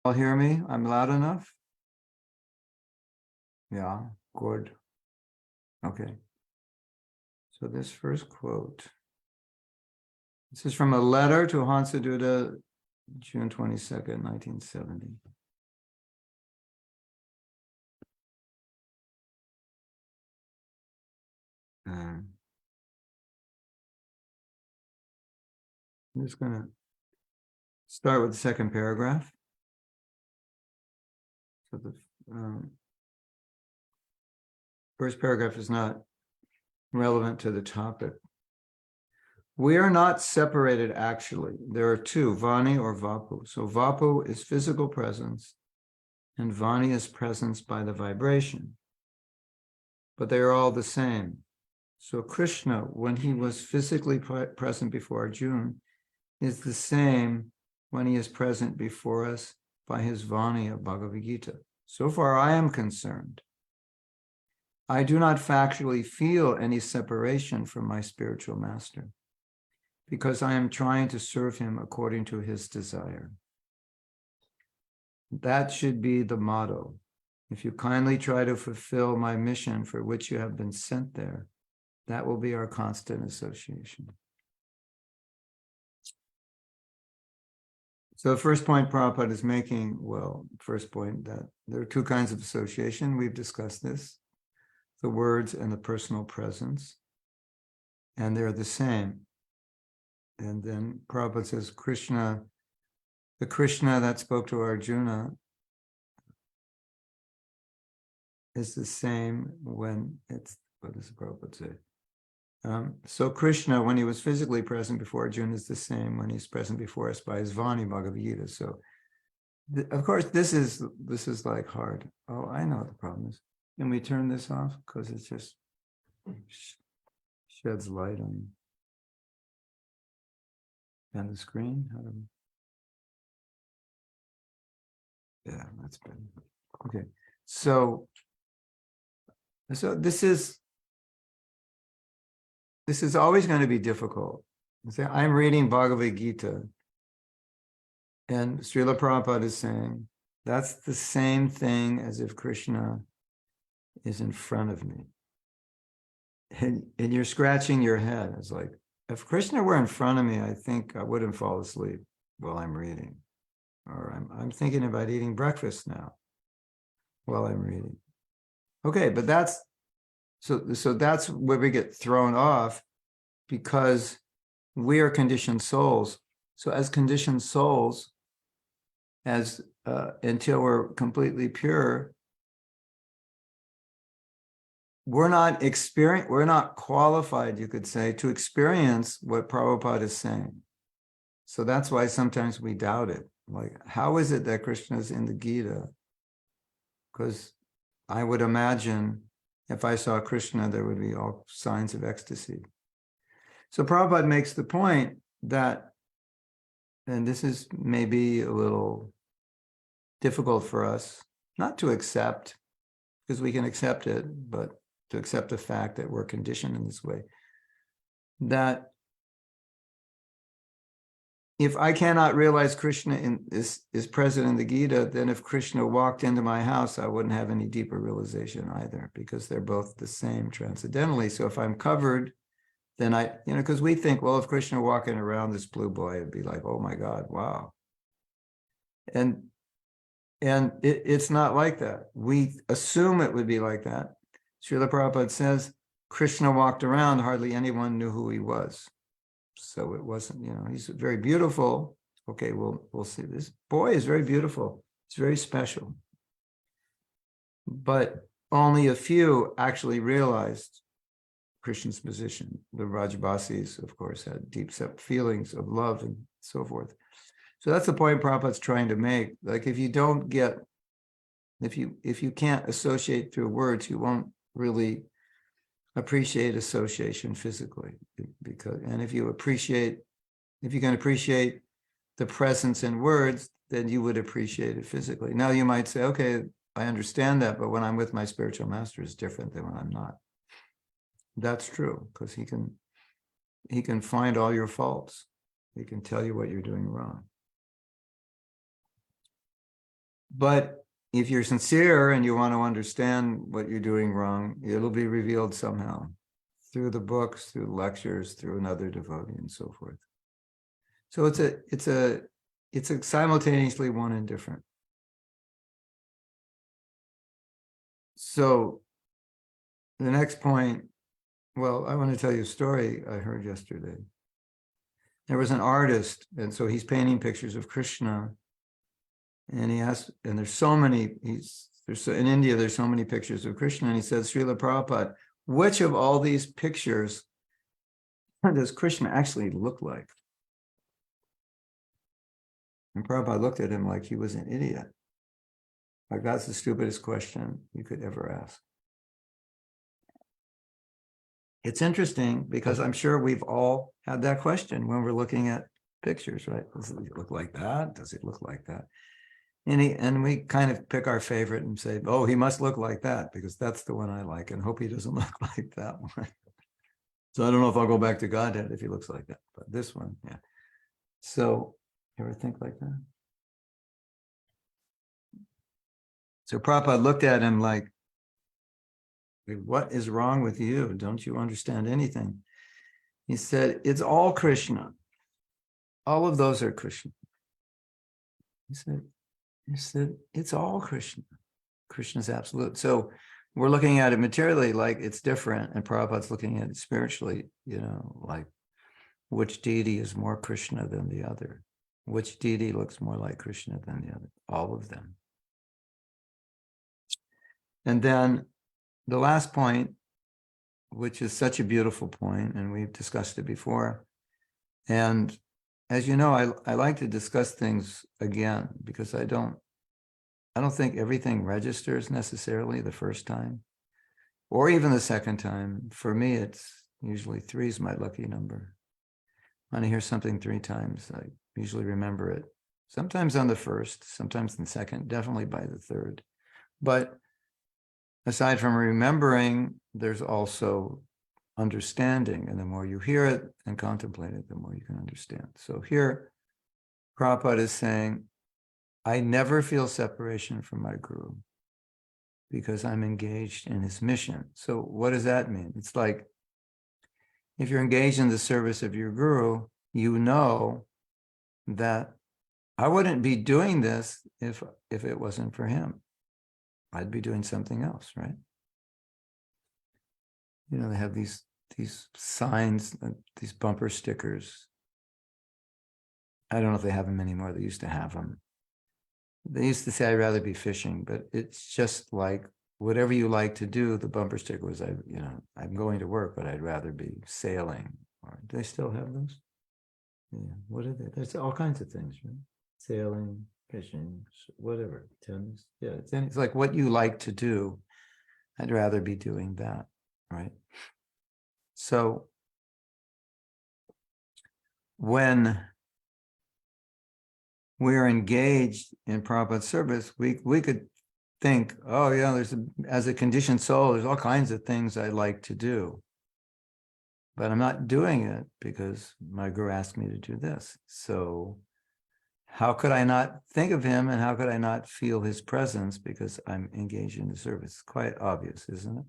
All hear me? I'm loud enough? Yeah, good. Okay. So this first quote, this is from a letter to Hansaduda, June 22nd, 1970. I'm just going to start with the second paragraph. So the first paragraph is not relevant to the topic. We are not separated actually. There are two, Vani or Vapu. So Vapu is physical presence and Vani is presence by the vibration. But they are all the same. So Krishna, when he was physically present before Arjuna, is the same when he is present before us by his Vani of Bhagavad Gita. So far I am concerned, I do not factually feel any separation from my spiritual master because I am trying to serve him according to his desire. That should be the motto. If you kindly try to fulfill my mission for which you have been sent there, that will be our constant association. So the first point Prabhupada is making, well, first point that there are two kinds of association. We've discussed this, the words and the personal presence, and they're the same. And then Prabhupada says Krishna, the Krishna that spoke to Arjuna is the same when it's, what does Prabhupada say? So Krishna, when he was physically present before Arjuna, is the same when he's present before us by his Vani Bhagavad Gita. So, of course, this is like hard. Oh, I know what the problem is. Can we turn this off? Because it just sheds light on the screen. How do we... Yeah, that's good. Okay, so this is always going to be difficult. I'm reading Bhagavad Gita, and Srila Prabhupada is saying, that's the same thing as if Krishna is in front of me. And you're scratching your head. It's like, if Krishna were in front of me, I think I wouldn't fall asleep while I'm reading. Or I'm thinking about eating breakfast now while I'm reading. Okay, but that's, so that's where we get thrown off, because we are conditioned souls. So as conditioned souls, as until we're completely pure, we're not qualified, you could say, to experience what Prabhupada is saying. So that's why sometimes we doubt it. Like, how is it that Krishna is in the Gita? Because I would imagine if I saw Krishna, there would be all signs of ecstasy. So Prabhupada makes the point that, and this is maybe a little difficult for us not to accept, because we can accept it, but to accept the fact that we're conditioned in this way, that if I cannot realize Krishna is present in the Gita, then if Krishna walked into my house, I wouldn't have any deeper realization either, because they're both the same transcendentally. So if I'm covered, then because we think, well, if Krishna walking around this blue boy, it'd be like, oh my God, wow. And it's not like that. We assume it would be like that. Srila Prabhupada says, Krishna walked around, hardly anyone knew who he was. So it wasn't, he's very beautiful. Okay, we'll see. This boy is very beautiful. It's very special. But only a few actually realized Krishna's position. The Rajbasis, of course, had deep feelings of love and so forth. So that's the point Prabhupada's trying to make. Like, if you can't associate through words, you won't really appreciate association physically. And if you can appreciate the presence in words, then you would appreciate it physically. Now you might say, okay, I understand that, but when I'm with my spiritual master, it's different than when I'm not. That's true, because he can find all your faults. He can tell you what you're doing wrong. But if you're sincere and you want to understand what you're doing wrong, it'll be revealed somehow through the books, through lectures, through another devotee, and so forth. So it's a simultaneously one and different. So the next point, well, I want to tell you a story I heard yesterday. There was an artist, and so he's painting pictures of Krishna. And he asked, and there's so many, in India, there's so many pictures of Krishna. And he said, Srila Prabhupada, which of all these pictures does Krishna actually look like? And Prabhupada looked at him like he was an idiot. Like, that's the stupidest question you could ever ask. It's interesting because I'm sure we've all had that question when we're looking at pictures, right? Does it look like that? Does it look like that? And we kind of pick our favorite and say, oh, he must look like that because that's the one I like, and hope he doesn't look like that one. So I don't know if I'll go back to Godhead if he looks like that, but this one, yeah. So you ever think like that? So Prabhupada looked at him like, what is wrong with you? Don't you understand anything? He said, it's all Krishna. All of those are Krishna. He said, it's all Krishna. Krishna's absolute. So we're looking at it materially like it's different, and Prabhupada's looking at it spiritually, like which deity is more Krishna than the other? Which deity looks more like Krishna than the other? All of them. And then the last point, which is such a beautiful point, and we've discussed it before. And as you know, I like to discuss things again because I don't think everything registers necessarily the first time or even the second time. For me, it's usually 3 is my lucky number. When I hear something 3 times, I usually remember it. Sometimes on the first, sometimes on the second, definitely by the third. But aside from remembering, there's also understanding. And the more you hear it and contemplate it, the more you can understand. So here, Prabhupada is saying, I never feel separation from my Guru because I'm engaged in his mission. So what does that mean? It's like, if you're engaged in the service of your Guru, you know that I wouldn't be doing this if it wasn't for him. I'd be doing something else, right? They have these signs, these bumper stickers. I don't know if they have them anymore. They used to have them. They used to say, I'd rather be fishing, but it's just like whatever you like to do. The bumper sticker was, I'm going to work, but I'd rather be sailing. Or do they still have those? Yeah. What are they? There's all kinds of things, right? Sailing, fishing, whatever, tennis. Yeah, it's like what you like to do. I'd rather be doing that, right? So when we're engaged in Prabhupada's service, we could think, oh yeah, as a conditioned soul, there's all kinds of things I like to do. But I'm not doing it because my Guru asked me to do this. So how could I not think of him, and how could I not feel his presence because I'm engaged in the service? It's quite obvious, isn't it?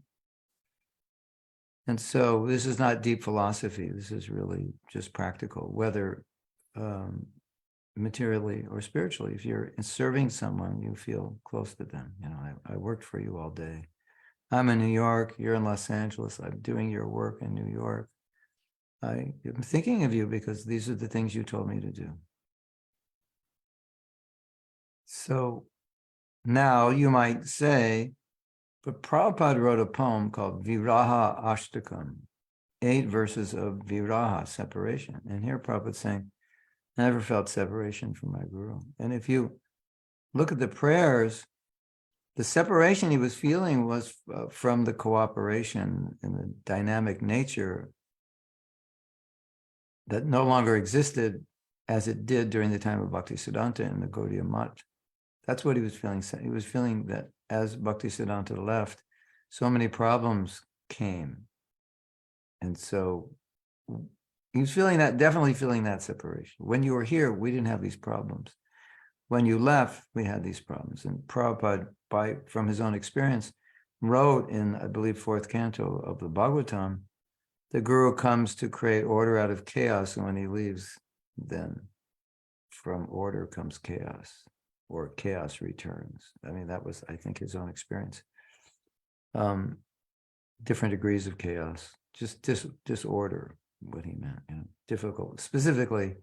And so this is not deep philosophy. This is really just practical, whether materially or spiritually. If you're serving someone, you feel close to them. I worked for you all day. I'm in New York, you're in Los Angeles. I'm doing your work in New York. I'm thinking of you because these are the things you told me to do. So now you might say, but Prabhupada wrote a poem called Viraha Ashtakam, 8 verses of Viraha, separation. And here Prabhupada's saying, I never felt separation from my Guru. And if you look at the prayers, the separation he was feeling was from the cooperation and the dynamic nature that no longer existed as it did during the time of Bhaktisiddhanta in the Gaudiya Math. That's what he was feeling. He was feeling that as Bhaktisiddhanta left, so many problems came. And so he was feeling that, definitely feeling that separation. When you were here, we didn't have these problems. when you left, we had these problems. And Prabhupada, from his own experience, wrote in, I believe, fourth canto of the Bhagavatam, the Guru comes to create order out of chaos, and when he leaves, then from order comes chaos, or chaos returns. I mean, that was, I think, his own experience. Different degrees of chaos, just disorder, what he meant, difficult, specifically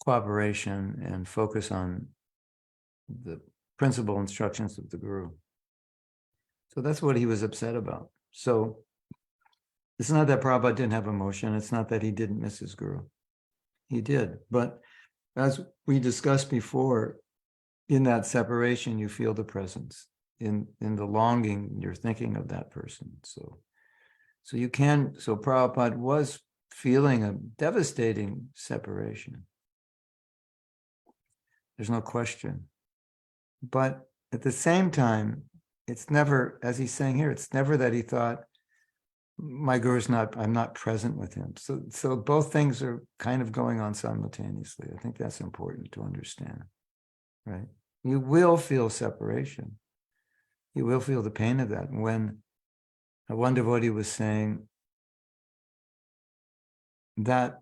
cooperation and focus on the principal instructions of the Guru. So that's what he was upset about. So it's not that Prabhupada didn't have emotion. It's not that he didn't miss his Guru. He did. But as we discussed before, in that separation, you feel the presence. In the longing, you're thinking of that person. So Prabhupada was feeling a devastating separation. There's no question. But at the same time, it's never, as he's saying here, it's never that he thought, my Guru's not, I'm not present with him. So both things are kind of going on simultaneously. I think that's important to understand, right? You will feel separation. You will feel the pain of that. When one devotee was saying that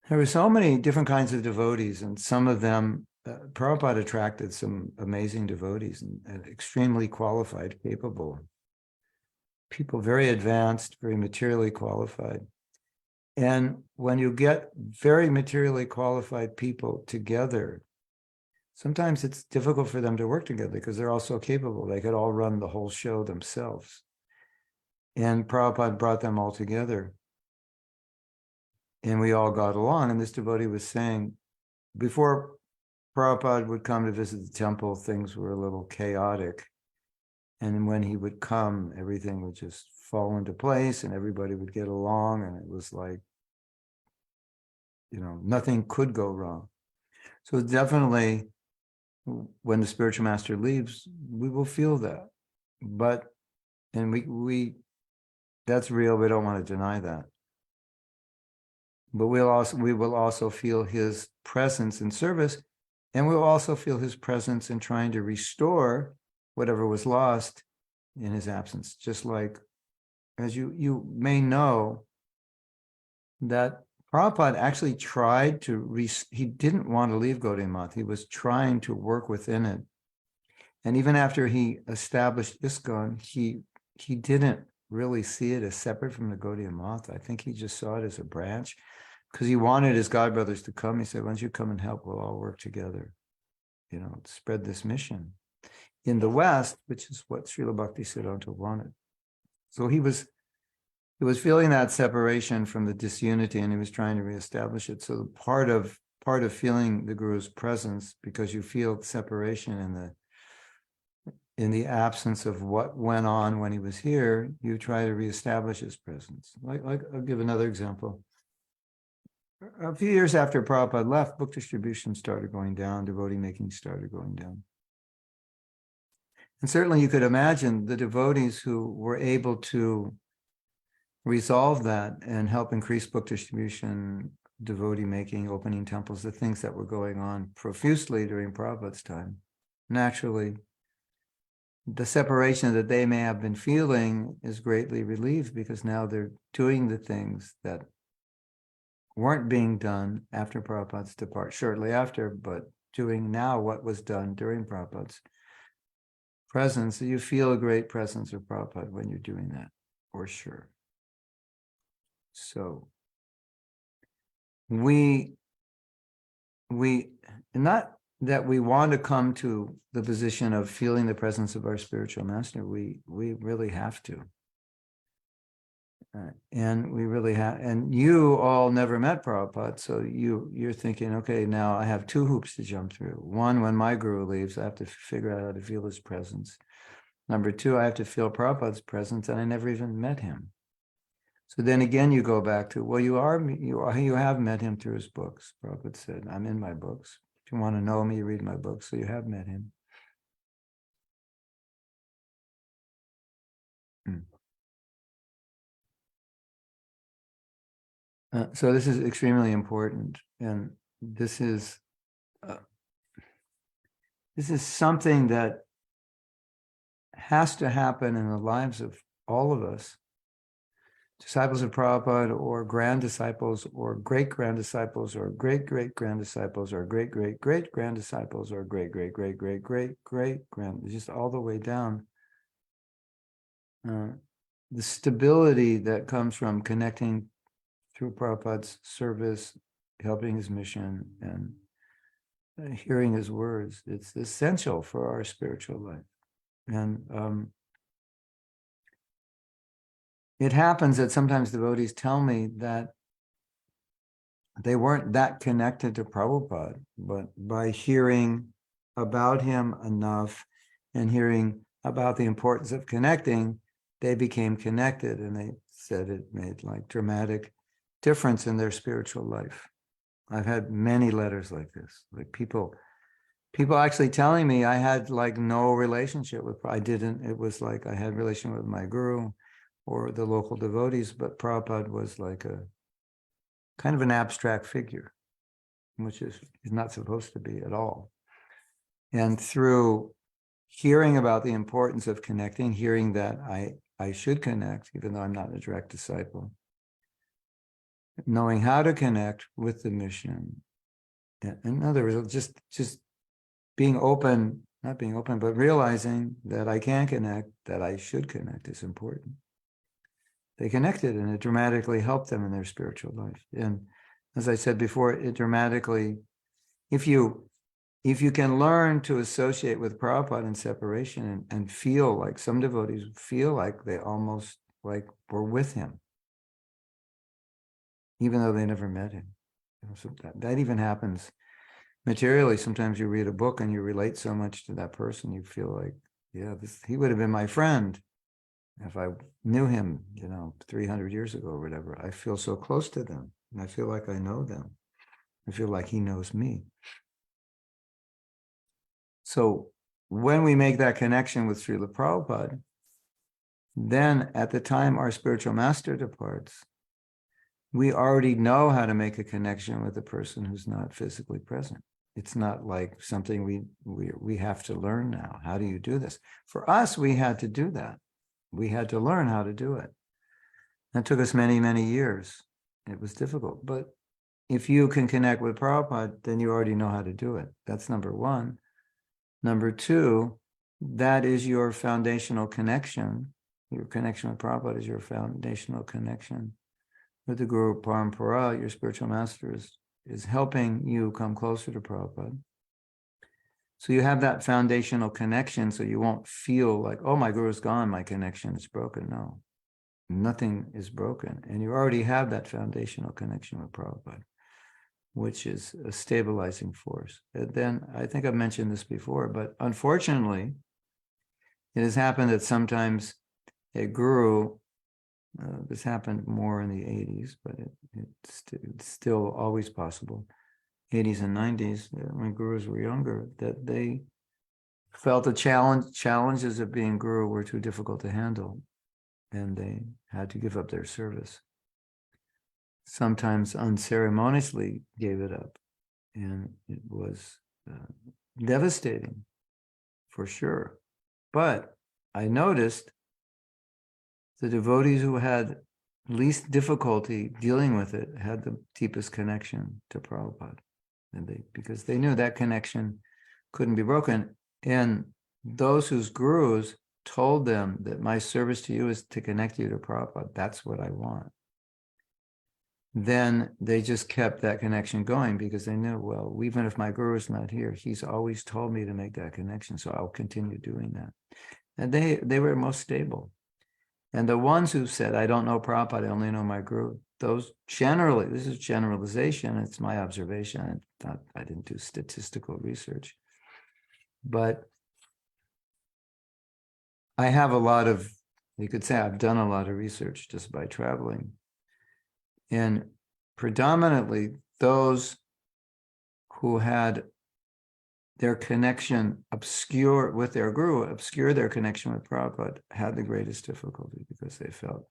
there were so many different kinds of devotees, and some of them, Prabhupada attracted some amazing devotees and extremely qualified, capable people, very advanced, very materially qualified. And when you get very materially qualified people together, sometimes it's difficult for them to work together because they're all so capable. They could all run the whole show themselves. And Prabhupada brought them all together. And we all got along. And this devotee was saying, before Prabhupada would come to visit the temple, things were a little chaotic. And when he would come, everything would just fall into place and everybody would get along. And it was like, nothing could go wrong. So definitely, when the spiritual master leaves, we will feel that. And we that's real. We don't want to deny that. But we will also feel his presence in service, and we'll also feel his presence in trying to restore whatever was lost in his absence. Just like, as you may know, that Prabhupada actually tried to, he didn't want to leave Gaudiya Math. He was trying to work within it. And even after he established ISKCON, he didn't really see it as separate from the Gaudiya Math. I think he just saw it as a branch because he wanted his godbrothers to come. He said, once you come and help, we'll all work together, spread this mission in the West, which is what Srila Bhaktisiddhanta wanted. So he was feeling that separation from the disunity, and he was trying to reestablish it. So part of feeling the Guru's presence, because you feel separation in the absence of what went on when he was here, you try to reestablish his presence. Like I'll give another example. A few years after Prabhupada left, book distribution started going down, devotee making started going down. And certainly you could imagine the devotees who were able to resolve that and help increase book distribution, devotee making, opening temples, the things that were going on profusely during Prabhupada's time. Naturally, the separation that they may have been feeling is greatly relieved because now they're doing the things that weren't being done after Prabhupada's departure, shortly after, but doing now what was done during Prabhupada's presence. So you feel a great presence of Prabhupada when you're doing that, for sure. So we not that we want to come to the position of feeling the presence of our spiritual master. We really have to. And we really have, and you all never met Prabhupada, so you're thinking, okay, now I have two hoops to jump through. One, when my Guru leaves, I have to figure out how to feel his presence. Number two, I have to feel Prabhupada's presence, and I never even met him. So then again, you go back to, well, you have met him through his books. Prabhupada said, I'm in my books. If you want to know me, you read my books. So you have met him. So this is extremely important. And this is This is something that has to happen in the lives of all of us, disciples of Prabhupada, or grand disciples, or great grand disciples, or great great grand disciples, or great great great grand disciples, or great great great great great great grand, just all the way down. The stability that comes from connecting through Prabhupada's service, helping his mission, and hearing his words, it's essential for our spiritual life. And it happens that sometimes devotees tell me that they weren't that connected to Prabhupada, but by hearing about him enough and hearing about the importance of connecting, they became connected, and they said it made like dramatic difference in their spiritual life. I've had many letters like this, like people actually telling me I had like no relationship with, I didn't, it was like I had relation with my guru or the local devotees, but Prabhupada was like a kind of an abstract figure, which is not supposed to be at all. And through hearing about the importance of connecting, hearing that I should connect, even though I'm not a direct disciple, knowing how to connect with the mission. In other words, just being open, not being open, but realizing that I can connect, that I should connect is important. They connected, and it dramatically helped them in their spiritual life. And as I said before, it dramatically, if you can learn to associate with Prabhupada in separation and feel like, some devotees feel like they almost like were with him, even though they never met him. So that even happens materially. Sometimes you read a book and you relate so much to that person, you feel like, yeah, he would have been my friend if I knew him, 300 years ago or whatever. I feel so close to them, and I feel like I know them. I feel like he knows me. So when we make that connection with Srila Prabhupada, then at the time our spiritual master departs, we already know how to make a connection with a person who's not physically present. It's not like something we have to learn now. How do you do this? For us, we had to do that. We had to learn how to do it. That took us many, many years. It was difficult. But if you can connect with Prabhupada, then you already know how to do it. That's number one. Number two, that is your foundational connection. Your connection with Prabhupada is your foundational connection with the Guru Parampara. Your spiritual master is helping you come closer to Prabhupada. So you have that foundational connection, so you won't feel like, oh, my Guru's gone, my connection is broken. No, nothing is broken. And you already have that foundational connection with Prabhupada, which is a stabilizing force. And then, I think I've mentioned this before, but unfortunately, it has happened that sometimes a guru, this happened more in the 80s, but it's still always possible, 80s and 90s, when gurus were younger, that they felt the challenges of being guru were too difficult to handle, and they had to give up their service. Sometimes unceremoniously gave it up, and it was devastating, for sure. But I noticed the devotees who had least difficulty dealing with it had the deepest connection to Prabhupada, and because they knew that connection couldn't be broken. And those whose gurus told them that my service to you is to connect you to Prabhupada, that's what I want, then they just kept that connection going, because they knew, well, even if my guru is not here, he's always told me to make that connection, so I'll continue doing that. And they were most stable. And the ones who said, I don't know Prabhupada, I only know my guru, those generally, this is generalization, it's my observation, I didn't do statistical research, but I have a lot of, you could say I've done a lot of research just by traveling. And predominantly those who had their connection obscure with their guru, obscure their connection with Prabhupada, had the greatest difficulty, because they felt,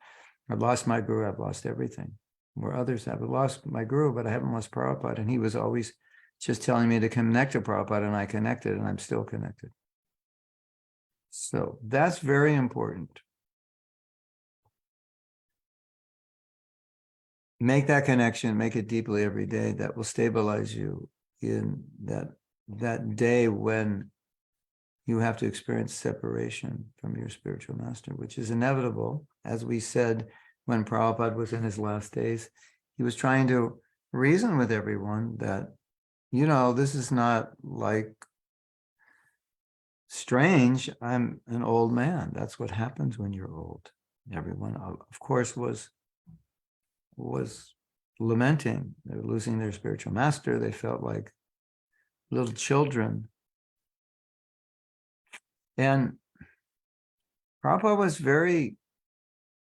I've lost my guru, I've lost everything. Where others have lost my guru, but I haven't lost Prabhupada, and he was always just telling me to connect to Prabhupada, and I connected, and I'm still connected. So that's very important. Make that connection, make it deeply every day. That will stabilize you in that day when you have to experience separation from your spiritual master, which is inevitable. As we said, when Prabhupada was in his last days, he was trying to reason with everyone that, this is not like strange. I'm an old man. That's what happens when you're old. Everyone, of course, was lamenting. They were losing their spiritual master. They felt like little children. And Prabhupada was very,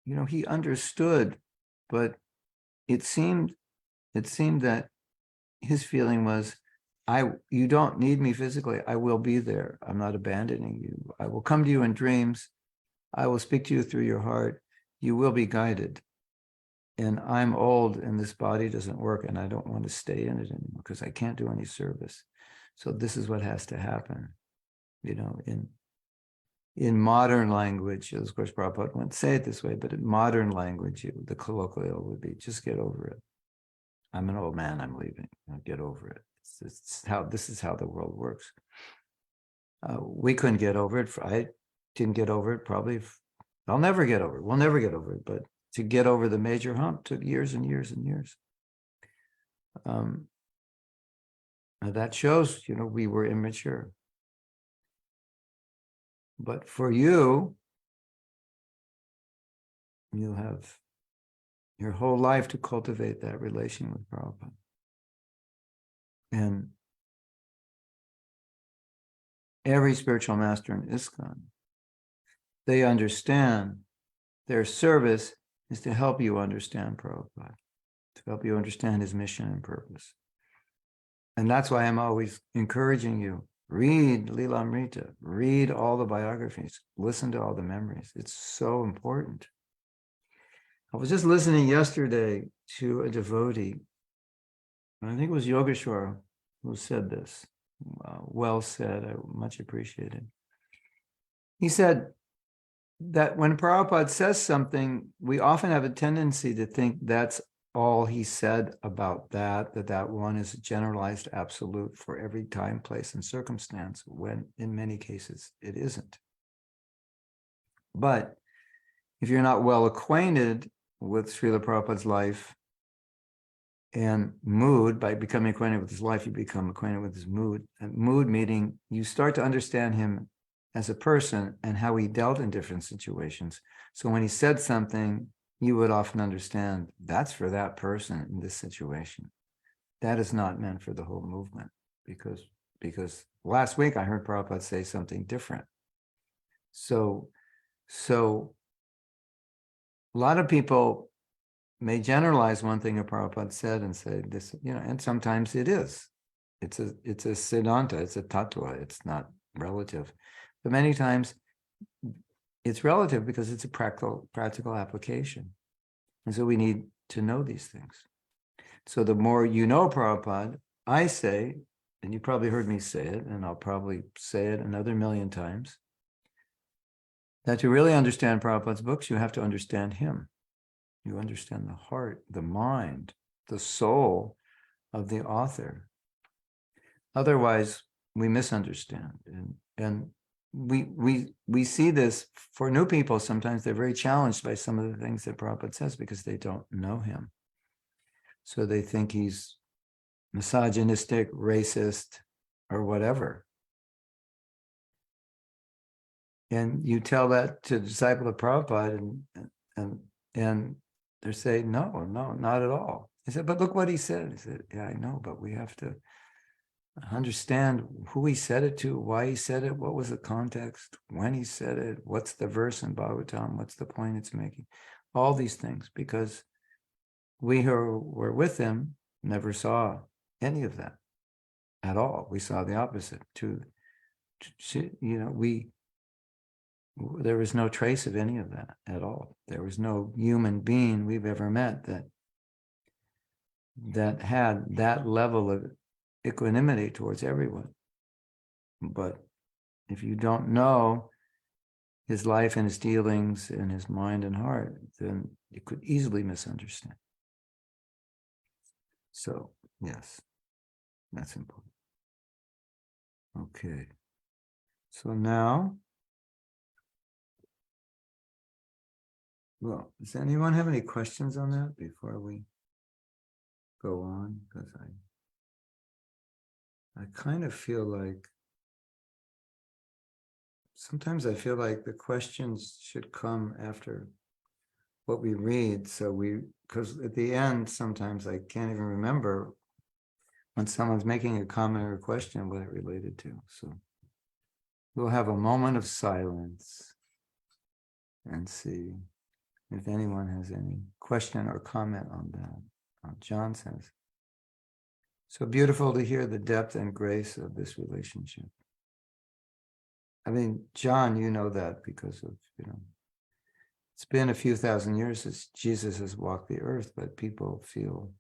he understood, but it seemed that his feeling was, you don't need me physically. I will be there. I'm not abandoning you. I will come to you in dreams. I will speak to you through your heart. You will be guided. And I'm old and this body doesn't work, and I don't want to stay in it anymore because I can't do any service. So this is what has to happen, in modern language. Of course, Prabhupada wouldn't say it this way, but in modern language, the colloquial would be, just get over it. I'm an old man, I'm leaving. Get over it. This is how the world works. We couldn't get over it. I didn't get over it. Probably, I'll never get over it. We'll never get over it. But to get over the major hump took years and years and years. That shows, we were immature. But for you, you have your whole life to cultivate that relation with Prabhupada. And every spiritual master in ISKCON, they understand their service is to help you understand Prabhupada, to help you understand his mission and purpose. And that's why I'm always encouraging you, read Lilamrita, read all the biographies, listen to all the memories. It's so important. I was just listening yesterday to a devotee, I think it was Yogeshwar who said this. Well said, I much appreciated. He said that when Prabhupada says something, we often have a tendency to think that's all he said about that one is a generalized absolute for every time, place, and circumstance, when in many cases it isn't. But if you're not well acquainted with Srila Prabhupada's life and mood, by becoming acquainted with his life, you become acquainted with his mood. And mood meaning you start to understand him as a person and how he dealt in different situations. So when he said something, you would often understand that's for that person in this situation. That is not meant for the whole movement, because last week I heard Prabhupada say something different. So a lot of people may generalize one thing that Prabhupada said and say this, and sometimes it is. It's a siddhanta, it's a tattva, it's not relative. But many times it's relative because it's a practical application. And so we need to know these things. So the more you know Prabhupada, I say, and you probably heard me say it, and I'll probably say it another million times, that to really understand Prabhupada's books, you have to understand him. You understand the heart, the mind, the soul of the author. Otherwise, we misunderstand. And we see this for new people. Sometimes they're very challenged by some of the things that Prabhupada says because they don't know him. So they think he's misogynistic, racist, or whatever. And you tell that to a disciple of Prabhupada, and they're saying, no, not at all. I said, but look what he said. He said, yeah, I know, but we have to understand who he said it to, why he said it, what was the context, when he said it, what's the verse in Bhagavatam, what's the point it's making, all these things, because we who were with him never saw any of that at all. We saw the opposite. There was no trace of any of that at all. There was no human being we've ever met that had that level of equanimity towards everyone. But if you don't know his life and his dealings and his mind and heart, then you could easily misunderstand. So, yes, that's important. Okay. So now, well, does anyone have any questions on that before we go on? Because I kind of feel like sometimes I feel like the questions should come after what we read. So because at the end, sometimes I can't even remember when someone's making a comment or a question what it related to. So we'll have a moment of silence and see if anyone has any question or comment on that. John says, so beautiful to hear the depth and grace of this relationship. I mean, John, you know that because of, it's been a few thousand years since Jesus has walked the earth, but people feel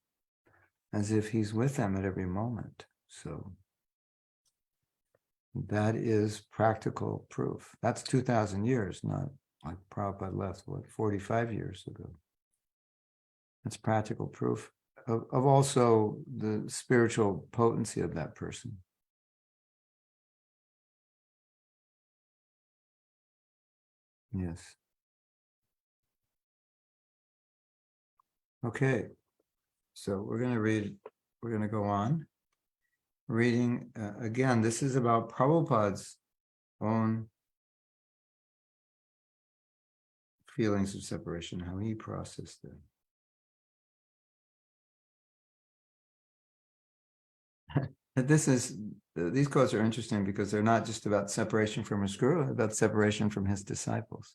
as if he's with them at every moment. So that is practical proof. That's 2,000 years, not like Prabhupada left, 45 years ago. That's practical proof of also the spiritual potency of that person. Yes. Okay. So we're going to go on. Reading, again, this is about Prabhupada's own feelings of separation, how he processed it. These quotes are interesting because they're not just about separation from his guru, about separation from his disciples.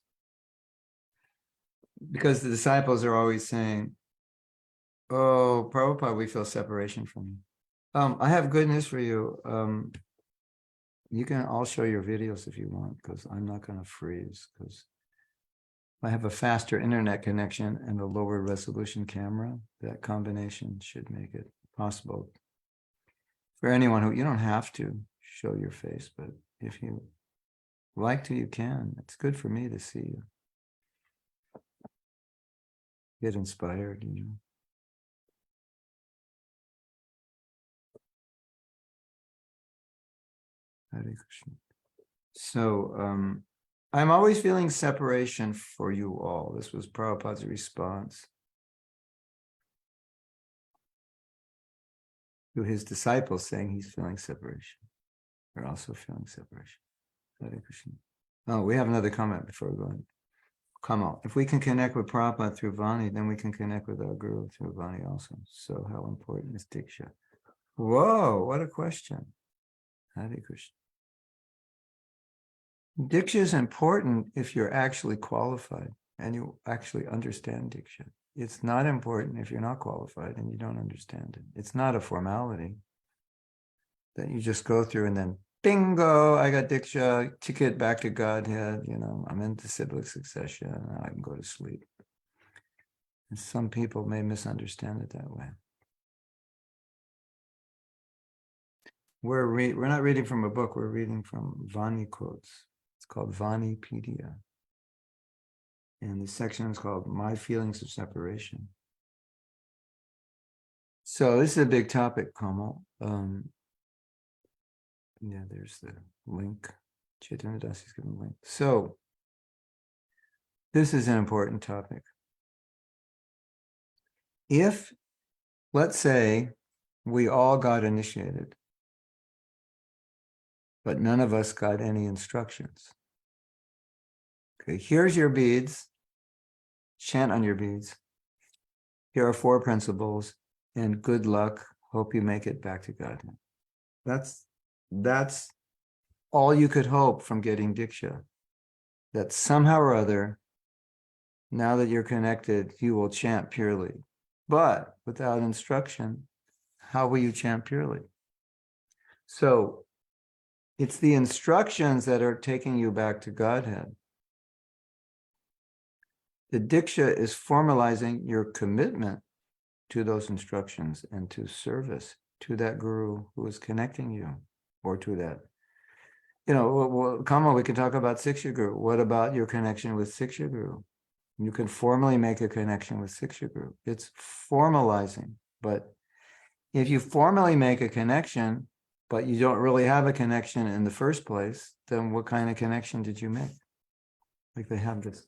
Because the disciples are always saying, oh, Prabhupada, we feel separation from you. I have good news for you. You can all show your videos if you want, because I'm not going to freeze, because I have a faster internet connection and a lower resolution camera. That combination should make it possible for anyone who, you don't have to show your face, but if you like to, you can. It's good for me to see you. Get inspired, Hare Krishna. So, I'm always feeling separation for you all. This was Prabhupada's response to his disciples, saying he's feeling separation. They're also feeling separation. Hare Krishna. Oh, we have another comment before we go on. Come on. If we can connect with Prabhupada through Vani, then we can connect with our Guru through Vani also. So how important is Diksha? Whoa, what a question. Hare Krishna. Diksha is important if you're actually qualified and you actually understand Diksha. It's not important if you're not qualified and you don't understand it. It's not a formality that you just go through and then bingo, I got Diksha, ticket back to Godhead, I'm into Civic succession, and I can go to sleep. And some people may misunderstand it that way. We're not reading from a book, we're reading from Vani quotes. It's called Vanipedia. And the section is called My Feelings of Separation. So this is a big topic, Kamal. Yeah, there's the link. Chaitanya Das is giving a link. So this is an important topic. If, let's say, we all got initiated, but none of us got any instructions. Okay, here's your beads. Chant on your beads. Here are 4 principles, and good luck. Hope you make it back to Godhead. That's all you could hope from getting Diksha. That somehow or other, now that you're connected, you will chant purely. But without instruction, how will you chant purely? So it's the instructions that are taking you back to Godhead. The Diksha is formalizing your commitment to those instructions and to service to that guru who is connecting you, or to that. Come on, we can talk about Siksha Guru. What about your connection with Siksha Guru? You can formally make a connection with Siksha Guru. It's formalizing. But if you formally make a connection, but you don't really have a connection in the first place, then what kind of connection did you make? Like they have this,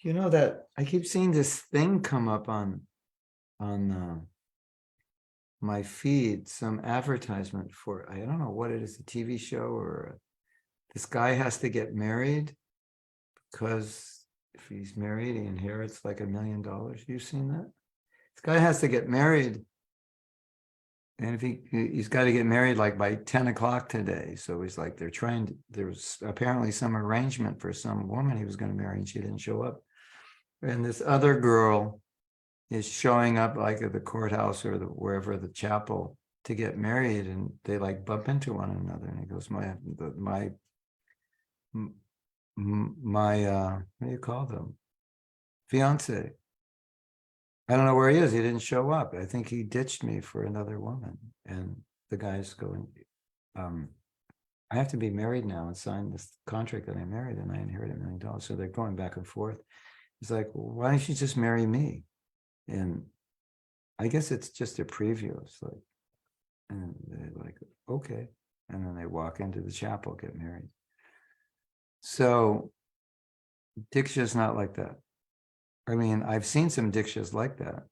that I keep seeing this thing come up on my feed, some advertisement for, I don't know what it is, a TV show, or this guy has to get married because if he's married, he inherits like $1 million. You've seen that? This guy has to get married, and if he's got to get married like by 10 o'clock today. So he's like, there's apparently some arrangement for some woman he was going to marry, and she didn't show up. And this other girl is showing up like at the courthouse or wherever, the chapel, to get married, and they like bump into one another. And he goes, my what do you call them? Fiance. I don't know where he is. He didn't show up. I think he ditched me for another woman. And the guy's going, I have to be married now and sign this contract that I'm married and I inherit $1 million. So they're going back and forth. He's like, well, why don't you just marry me? And I guess it's just a preview. It's like, and they're like, okay. And then they walk into the chapel, get married. So Diksha is not like that. I mean, I've seen some Dikshas like that.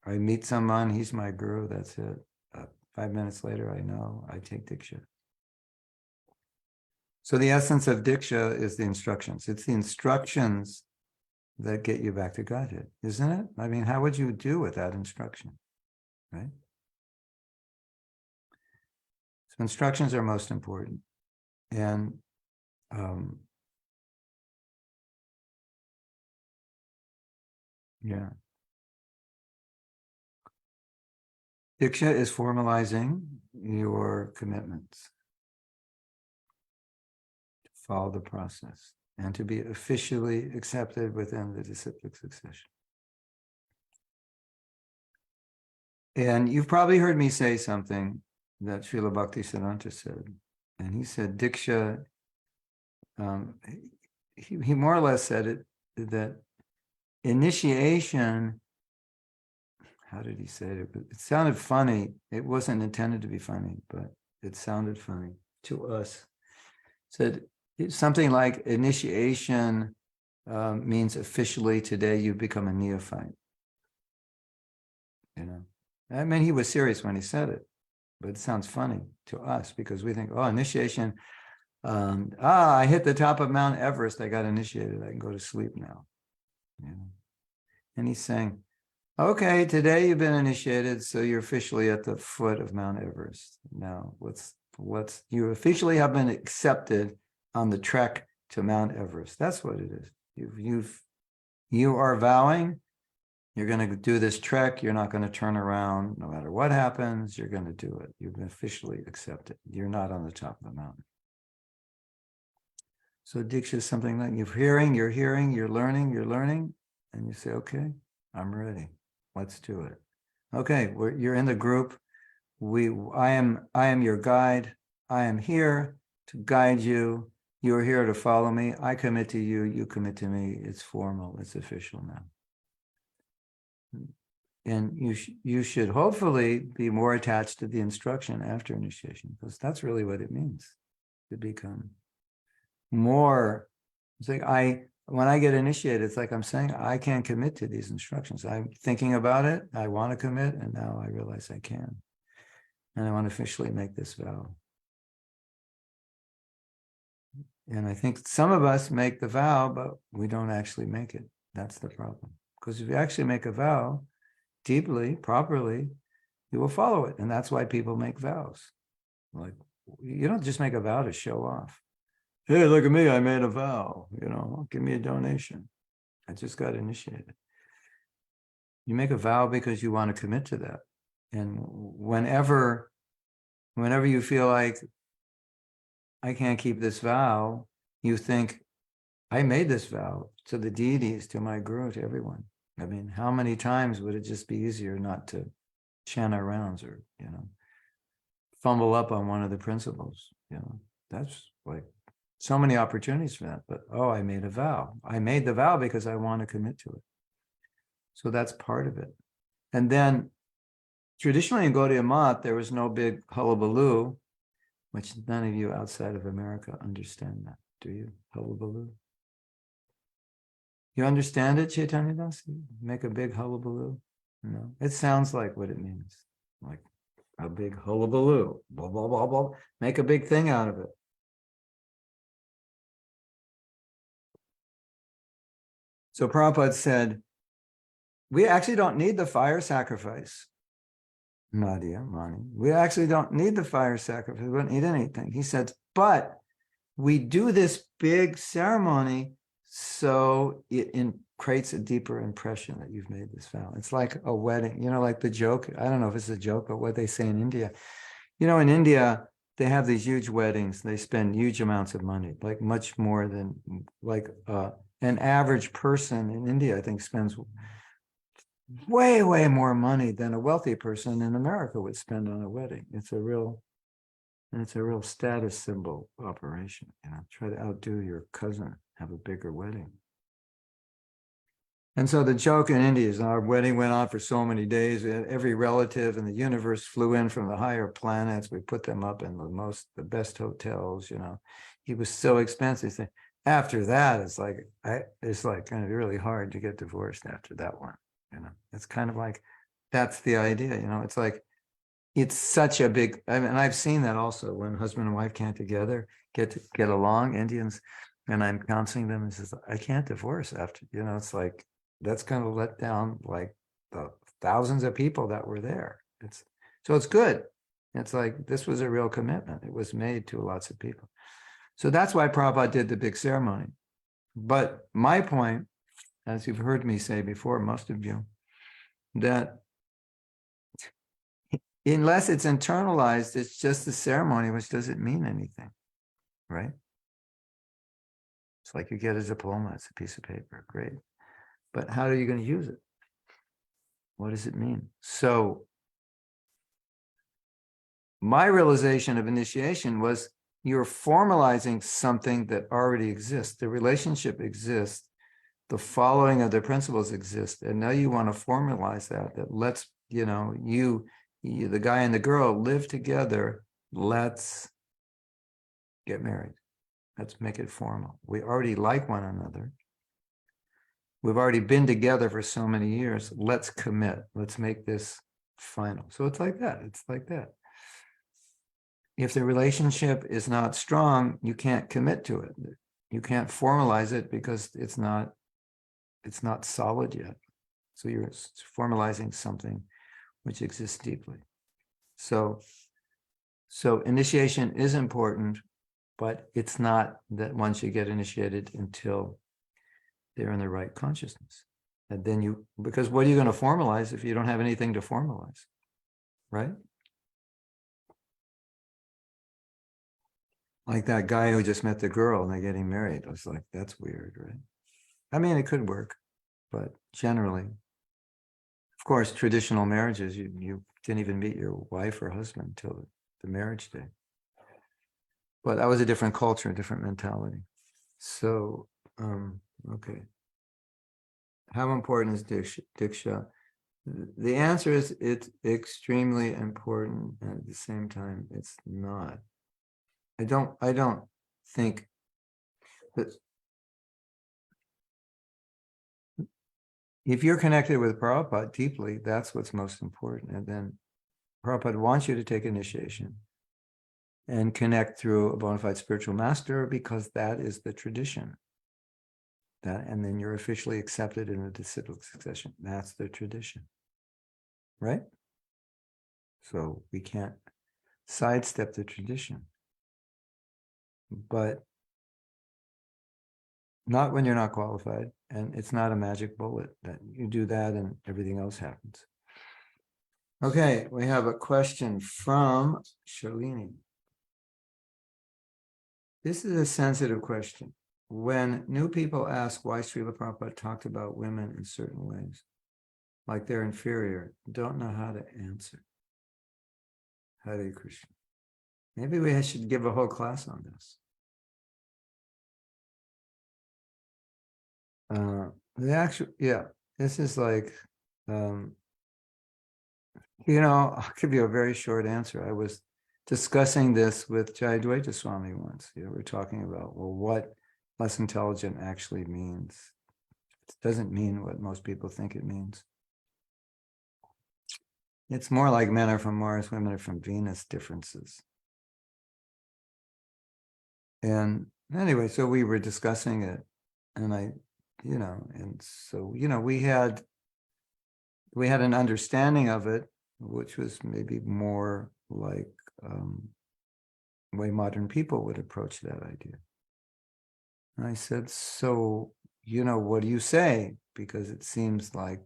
I meet someone, he's my guru, that's it. 5 minutes later, I know, I take Diksha. So the essence of Diksha is the instructions. It's the instructions that get you back to Godhead, isn't it? I mean, how would you do without instruction, right? So instructions are most important. And yeah. Diksha is formalizing your commitments to follow the process and to be officially accepted within the disciplic succession. And you've probably heard me say something that Srila Bhaktisiddhanta said. And he said, Diksha, he more or less said it, that initiation, how did he say it? It sounded funny. It wasn't intended to be funny, but it sounded funny to us. Said something like initiation means officially today you become a neophyte. I mean, he was serious when he said it, but it sounds funny to us because we think, oh, initiation. I hit the top of Mount Everest. I got initiated. I can go to sleep now. And he's saying, okay, today you've been initiated, so you're officially at the foot of Mount Everest. Now, you officially have been accepted on the trek to Mount Everest. That's what it is. You are vowing you're going to do this trek. You're not going to turn around no matter what happens. You're going to do it. You've been officially accepted. You're not on the top of the mountain. So Diksha is something like you're hearing, you're learning, and you say, okay, I'm ready. Let's do it. Okay, you're in the group. I am your guide. I am here to guide you. You're here to follow me. I commit to you. You commit to me. It's formal. It's official now. And you should hopefully be more attached to the instruction after initiation, because that's really what it means to become more. It's like when I get initiated, it's like I'm saying, I can't commit to these instructions. I'm thinking about it. I want to commit, and now I realize I can. And I want to officially make this vow. And I think some of us make the vow, but we don't actually make it. That's the problem. Because if you actually make a vow deeply, properly, you will follow it. And that's why people make vows. Like, you don't just make a vow to show off. Hey, look at me, I made a vow, give me a donation. I just got initiated. You make a vow because you want to commit to that. And whenever you feel like, I can't keep this vow, you think, I made this vow to the deities, to my guru, to everyone. I mean, how many times would it just be easier not to chant our rounds or, fumble up on one of the principles, that's like so many opportunities for that. But, I made a vow. I made the vow because I want to commit to it. So that's part of it. And then traditionally in Gaudiya Math, there was no big hullabaloo, which none of you outside of America understand that, do you? Hullabaloo. You understand it, Chaitanya Das? Make a big hullabaloo? No. It sounds like what it means. Like a big hullabaloo. Blah, blah, blah, blah. Make a big thing out of it. So Prabhupada said, we actually don't need the fire sacrifice. Nadia, Mani. We actually don't need the fire sacrifice. We don't need anything. He said, but we do this big ceremony so it creates a deeper impression that you've made this vow. It's like a wedding, like the joke. I don't know if it's a joke, but what they say in India. In India, they have these huge weddings. They spend huge amounts of money, like much more than like an average person in India, I think, spends way, way more money than a wealthy person in America would spend on a wedding. It's a real status symbol operation. Try to outdo your cousin, have a bigger wedding. And so the joke in India is our wedding went on for so many days. Every relative in the universe flew in from the higher planets. We put them up in the best hotels. It was so expensive. After that, it's like kind of really hard to get divorced after that one. It's kind of like that's the idea. It's like it's such a big. And I've seen that also when husband and wife can't together get along. Indians, and I'm counseling them and says, I can't divorce after. It's like that's kind of let down like the thousands of people that were there. It's good. It's like this was a real commitment. It was made to lots of people. So that's why Prabhupada did the big ceremony. But my point, as you've heard me say before, most of you, that unless it's internalized, it's just a ceremony, which doesn't mean anything, right? It's like you get a diploma, it's a piece of paper, great. But how are you going to use it? What does it mean? So my realization of initiation was you're formalizing something that already exists. The relationship exists. The following of the principles exist. And now you want to formalize that let's, you, the guy and the girl live together. Let's get married. Let's make it formal. We already like one another. We've already been together for so many years. Let's commit. Let's make this final. So it's like that. It's like that. If the relationship is not strong, you can't commit to it. You can't formalize it because it's not solid yet. So you're formalizing something which exists deeply. So initiation is important, but it's not that one should get initiated until they're in the right consciousness. And then because what are you going to formalize if you don't have anything to formalize, right? Like that guy who just met the girl and they're getting married. I was like, that's weird, right? I mean, it could work, but generally, of course, traditional marriages, you didn't even meet your wife or husband until the marriage day. But that was a different culture, a different mentality. So, okay. How important is Diksha? The answer is it's extremely important, and at the same time, it's not. I don't think that if you're connected with Prabhupada deeply, that's what's most important. And then Prabhupada wants you to take initiation and connect through a bona fide spiritual master because that is the tradition. And then you're officially accepted in a disciplic succession. That's the tradition, right? So we can't sidestep the tradition. But not when you're not qualified, and it's not a magic bullet that you do that and everything else happens. Okay, we have a question from Shalini. This is a sensitive question. When new people ask why Srila Prabhupada talked about women in certain ways, like they're inferior, don't know how to answer. Hare Krishna. Maybe we should give a whole class on this. This is like, I'll give you a very short answer. I was discussing this with Jayadvaita Swami once. We're talking about, well, what less intelligent actually means. It doesn't mean what most people think it means. It's more like men are from Mars, women are from Venus differences. And anyway, so we were discussing it, and we had an understanding of it, which was maybe more like the way modern people would approach that idea. And I said, so, what do you say? Because it seems like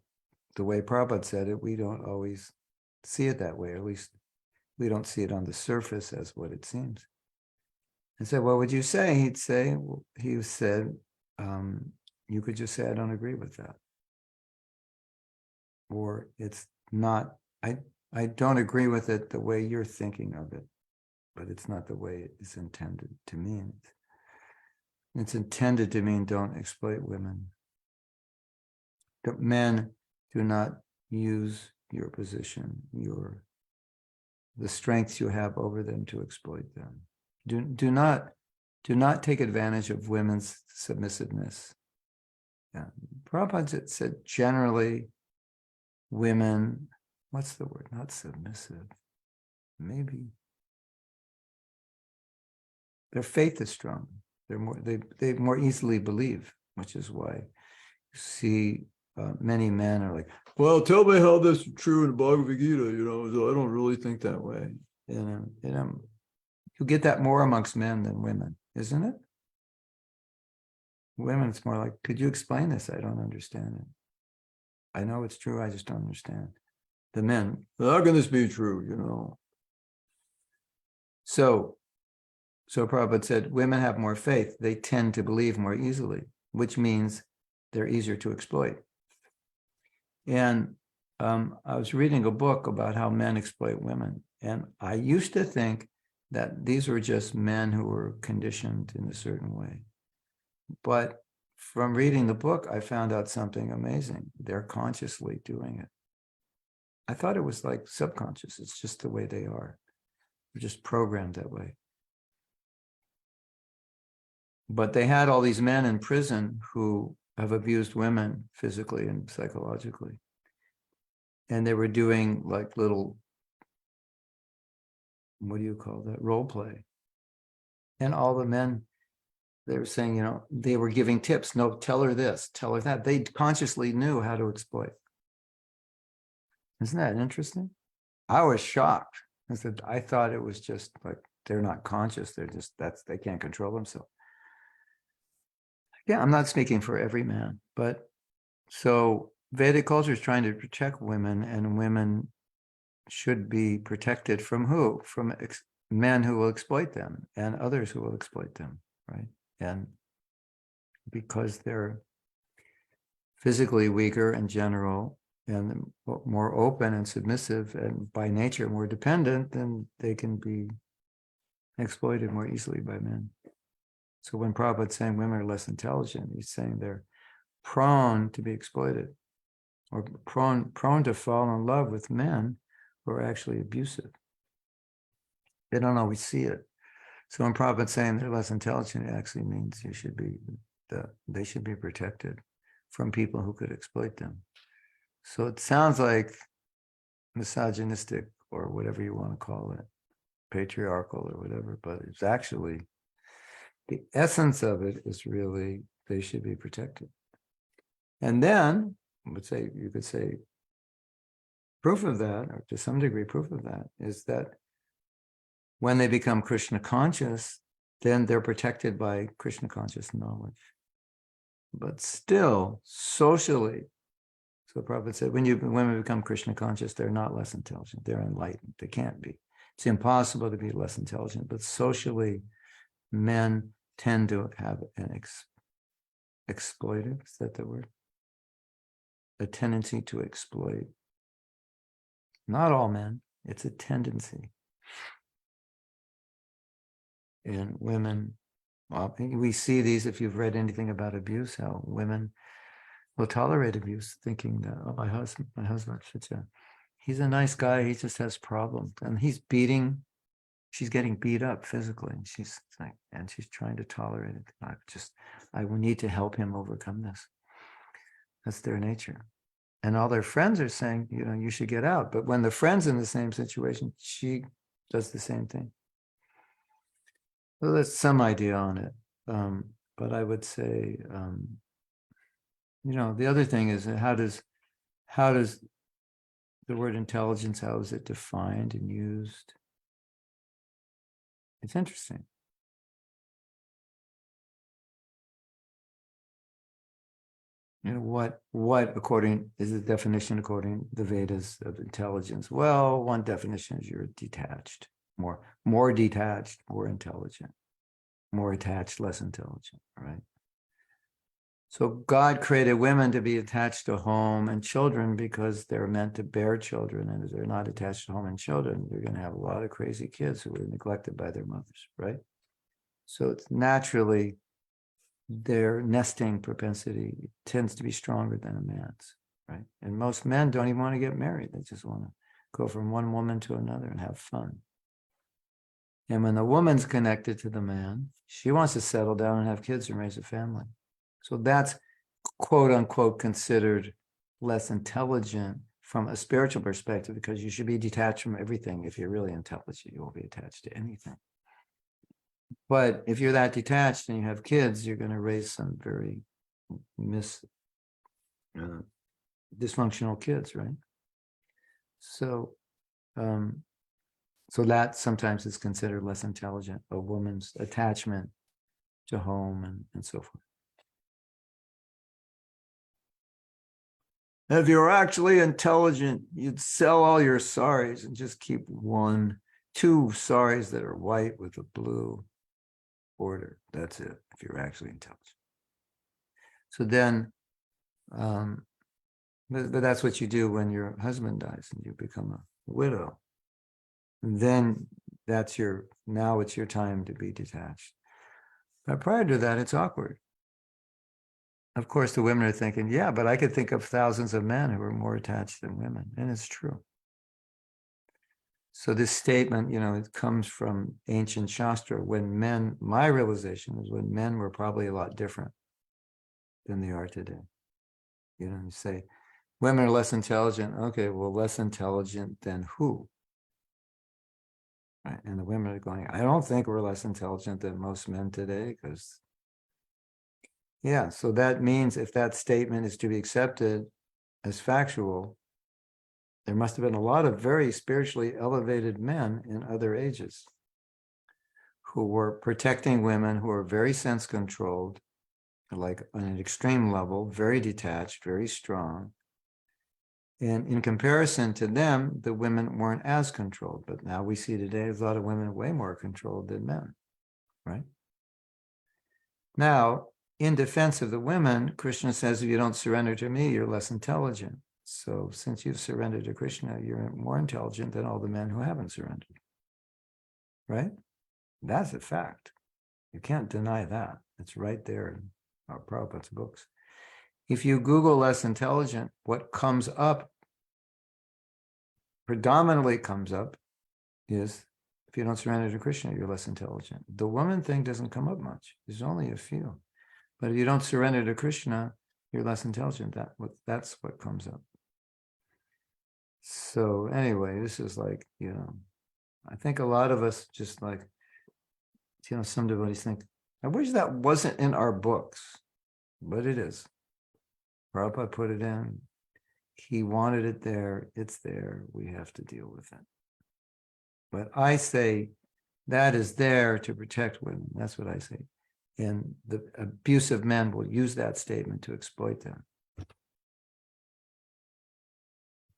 the way Prabhupada said it, we don't always see it that way. At least we don't see it on the surface as what it seems. I said, what would you say? He said, you could just say, I don't agree with that. Or it's not, I don't agree with it the way you're thinking of it, but it's not the way it is intended to mean. It's intended to mean don't exploit women. Men do not use your position, the strengths you have over them to exploit them. Do not take advantage of women's submissiveness. Yeah. Prabhupada said generally women, what's the word? Not submissive. Maybe their faith is strong. They more easily believe, which is why you see many men are like, well, tell me how this is true in the Bhagavad Gita, so I don't really think that way. You get that more amongst men than women, isn't it? Women, it's more like, could you explain this? I don't understand it. I know it's true, I just don't understand. The men, how can this be true, So Prabhupada said, women have more faith. They tend to believe more easily, which means they're easier to exploit. And I was reading a book about how men exploit women. And I used to think that these were just men who were conditioned in a certain way. But from reading the book, I found out something amazing. They're consciously doing it. I thought it was like subconscious. It's just the way they are. They're just programmed that way. But they had all these men in prison who have abused women physically and psychologically. And they were doing like little, what do you call that? Role play. And all the men, they were saying, they were giving tips. No, tell her this, tell her that. They consciously knew how to exploit. Isn't that interesting? I was shocked. I thought it was just like, they're not conscious. They can't control themselves. Yeah, I'm not speaking for every man, but so Vedic culture is trying to protect women, and women should be protected from who? From men who will exploit them and others who will exploit them, right? And because they're physically weaker in general and more open and submissive and by nature more dependent, then they can be exploited more easily by men. So when Prabhupada's saying women are less intelligent, he's saying they're prone to be exploited or prone to fall in love with men who are actually abusive. They don't always see it. So when Prabhupada's saying they're less intelligent, it actually means they should be protected from people who could exploit them. So it sounds like misogynistic or whatever you want to call it, patriarchal or whatever, but it's actually, the essence of it is really they should be protected. And then you could say proof of that, or to some degree proof of that, is that when they become Krishna conscious, then they're protected by Krishna conscious knowledge. But still, socially, so Prabhupada said, when women become Krishna conscious, they're not less intelligent, they're enlightened. They can't be. It's impossible to be less intelligent, but socially, men tend to have an exploitive, is that the word? a tendency to exploit. Not all men, it's a tendency. And women, well, we see these if you've read anything about abuse, how women will tolerate abuse, thinking that, oh, my husband's he's a nice guy, he just has problems. And she's getting beat up physically, and she's trying to tolerate it. I will need to help him overcome this. That's their nature. And all their friends are saying, you should get out. But when the friend's in the same situation, she does the same thing. Well, there's some idea on it. But I would say, the other thing is how does the word intelligence, how is it defined and used? It's interesting. What according is the definition according to the Vedas of intelligence? Well, one definition is you're detached, more detached, more intelligent, more attached, less intelligent, right? So God created women to be attached to home and children because they're meant to bear children. And if they're not attached to home and children, they're going to have a lot of crazy kids who are neglected by their mothers, right? So it's naturally their nesting propensity tends to be stronger than a man's, right? And most men don't even want to get married. They just want to go from one woman to another and have fun. And when the woman's connected to the man, she wants to settle down and have kids and raise a family. So that's quote unquote considered less intelligent from a spiritual perspective, because you should be detached from everything. If you're really intelligent, you won't be attached to anything. But if you're that detached and you have kids, you're going to raise some very dysfunctional kids, right? So, so that sometimes is considered less intelligent, a woman's attachment to home and so forth. If you're actually intelligent, you'd sell all your saris and just keep two saris that are white with a blue border. That's it, if you're actually intelligent. So then, but that's what you do when your husband dies and you become a widow. And then now it's your time to be detached. But prior to that, it's awkward. Of course, the women are thinking, yeah, but I could think of thousands of men who are more attached than women. And it's true. So this statement, it comes from ancient Shastra. My realization is when men were probably a lot different than they are today. You say, women are less intelligent. Okay, well, less intelligent than who? Right? And the women are going, I don't think we're less intelligent than most men today, because yeah, so that means if that statement is to be accepted as factual, there must have been a lot of very spiritually elevated men in other ages who were protecting women, who were very sense-controlled, like on an extreme level, very detached, very strong. And in comparison to them, the women weren't as controlled. But now we see today a lot of women way more controlled than men, right? Now, in defense of the women, Krishna says, if you don't surrender to me, you're less intelligent. So since you've surrendered to Krishna, you're more intelligent than all the men who haven't surrendered, right? That's a fact. You can't deny that. It's right there in our Prabhupada's books. If you Google less intelligent, what comes up, predominantly comes up, is if you don't surrender to Krishna, you're less intelligent. The woman thing doesn't come up much. There's only a few. But if you don't surrender to Krishna, you're less intelligent. That's what comes up. So anyway, this is like, I think a lot of us just like, some devotees think, I wish that wasn't in our books, but it is. Prabhupada put it in. He wanted it there. It's there. We have to deal with it. But I say that is there to protect women. That's what I say. And the abusive men will use that statement to exploit them.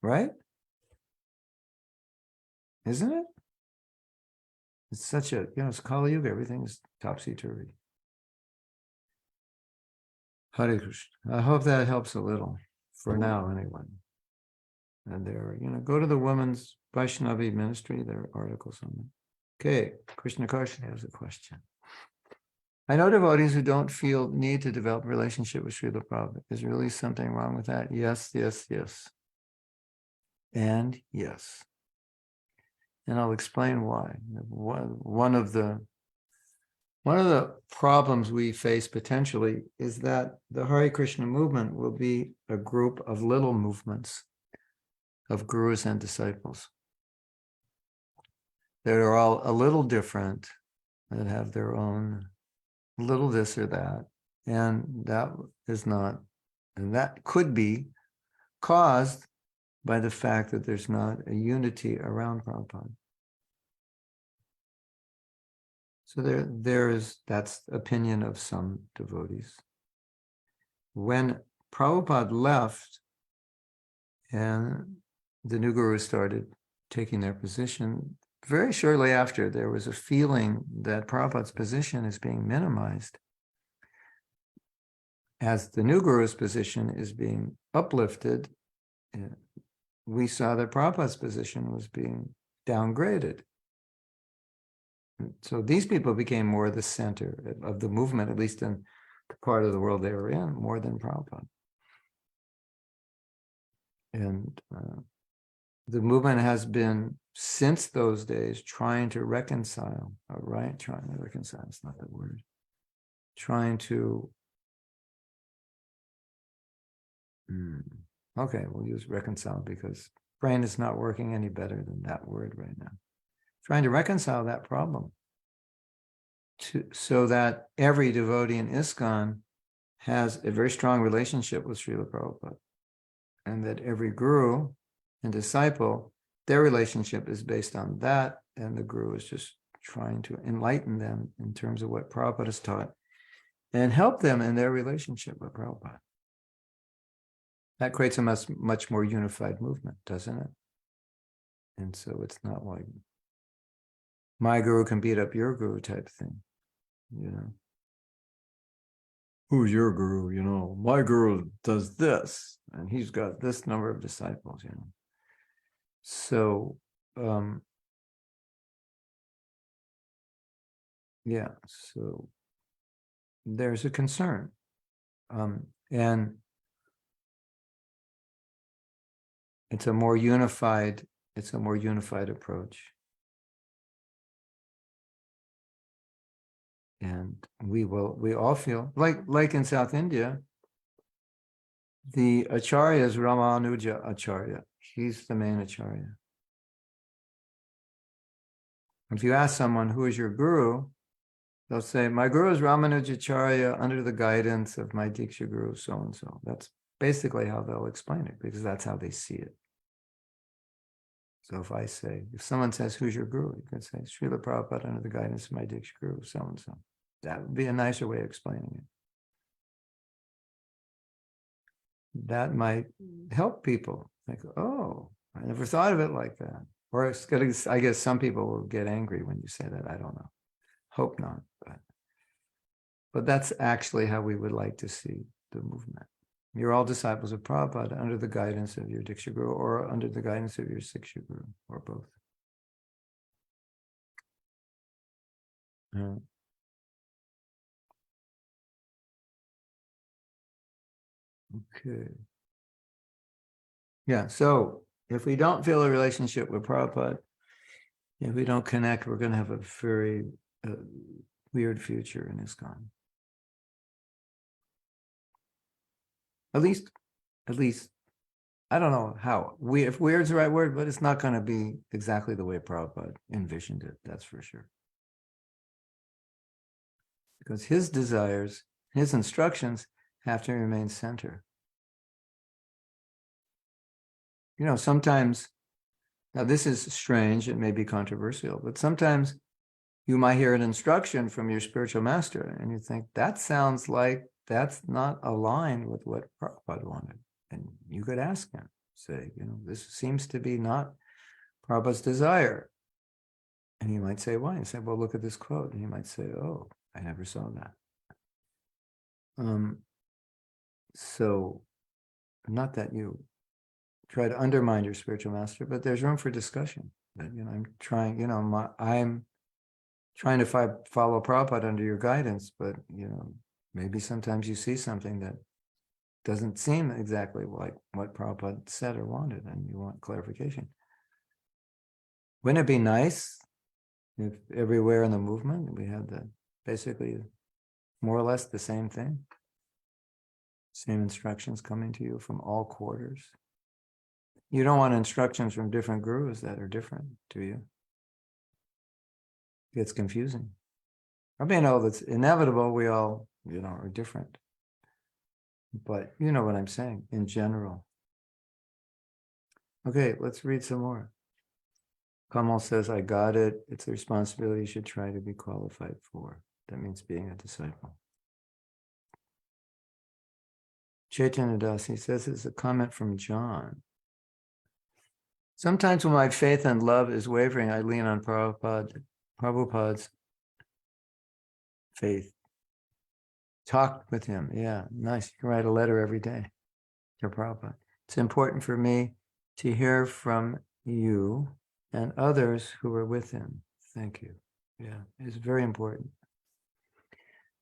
Right? Isn't it? It's such a, it's Kali Yuga. Everything's topsy-turvy. Hare Krishna. I hope that helps a little. for now anyway. And there, go to the Women's Vaishnavi Ministry, there are articles on it. Okay, Krishna Karshani has a question. I know devotees who don't feel need to develop a relationship with Srila Prabhupada. Is really something wrong with that? Yes, yes, yes. And yes. And I'll explain why. One of the problems we face potentially is that the Hare Krishna movement will be a group of little movements of gurus and disciples that are all a little different, that have their own little this or that. And that could be caused by the fact that there's not a unity around Prabhupada. So that's the opinion of some devotees. When Prabhupada left and the new guru started taking their position, very shortly after, there was a feeling that Prabhupada's position is being minimized as the new guru's position is being uplifted. We saw that Prabhupada's position was being downgraded. So these people became more the center of the movement, at least in the part of the world they were in, more than Prabhupada. And the movement has been, since those days, trying to reconcile, right? Trying to reconcile, it's not the word. Trying to, okay, we'll use reconcile because brain is not working any better than that word right now. Trying to reconcile that problem so that every devotee in ISKCON has a very strong relationship with Srila Prabhupada, and that every guru and disciple, their relationship is based on that, and the guru is just trying to enlighten them in terms of what Prabhupada has taught and help them in their relationship with Prabhupada. That creates a much more unified movement, doesn't it? And so it's not like my guru can beat up your guru type thing, Who's your guru? My guru does this, and he's got this number of disciples, So, so there's a concern. And it's a more unified approach. And we all feel like in South India, the Acharya is Ramanuja Acharya. He's the main Acharya. If you ask someone, who is your guru? They'll say, my guru is Ramanuja Acharya under the guidance of my Diksha guru, so-and-so. That's basically how they'll explain it, because that's how they see it. So if someone says, who's your guru? You can say, Srila Prabhupada under the guidance of my Diksha guru, so-and-so. That would be a nicer way of explaining it. That might help people. Like, oh, I never thought of it like that. Or I guess some people will get angry when you say that. I don't know. Hope not. But that's actually how we would like to see the movement. You're all disciples of Prabhupada under the guidance of your Diksha Guru or under the guidance of your Siksha Guru, or both. Okay. Yeah, so if we don't feel a relationship with Prabhupada, if we don't connect, we're going to have a very weird future in ISKCON. At least, I don't know how. If weird is the right word, but it's not going to be exactly the way Prabhupada envisioned it, that's for sure. Because his desires, his instructions have to remain center. Sometimes, now this is strange, it may be controversial, but sometimes you might hear an instruction from your spiritual master and you think, that sounds like that's not aligned with what Prabhupada wanted. And you could ask him, say, this seems to be not Prabhupada's desire. And he might say, why? And say, well, look at this quote. And he might say, oh, I never saw that. So not that you try to undermine your spiritual master, but there's room for discussion. But, I'm trying, I'm trying to follow Prabhupada under your guidance, but, maybe sometimes you see something that doesn't seem exactly like what Prabhupada said or wanted, and you want clarification. Wouldn't it be nice if everywhere in the movement we had basically more or less the same thing? Same instructions coming to you from all quarters. You don't want instructions from different gurus that are different, do you? It gets confusing. I mean, that's inevitable. We all, are different. But you know what I'm saying in general. Okay, let's read some more. Kamal says, I got it. It's a responsibility you should try to be qualified for. That means being a disciple. Chaitanya Das, he says, it's a comment from John. Sometimes when my faith and love is wavering, I lean on Prabhupada's faith. Talk with him. Yeah, nice. You can write a letter every day to Prabhupada. It's important for me to hear from you and others who are with him. Thank you. Yeah, it's very important.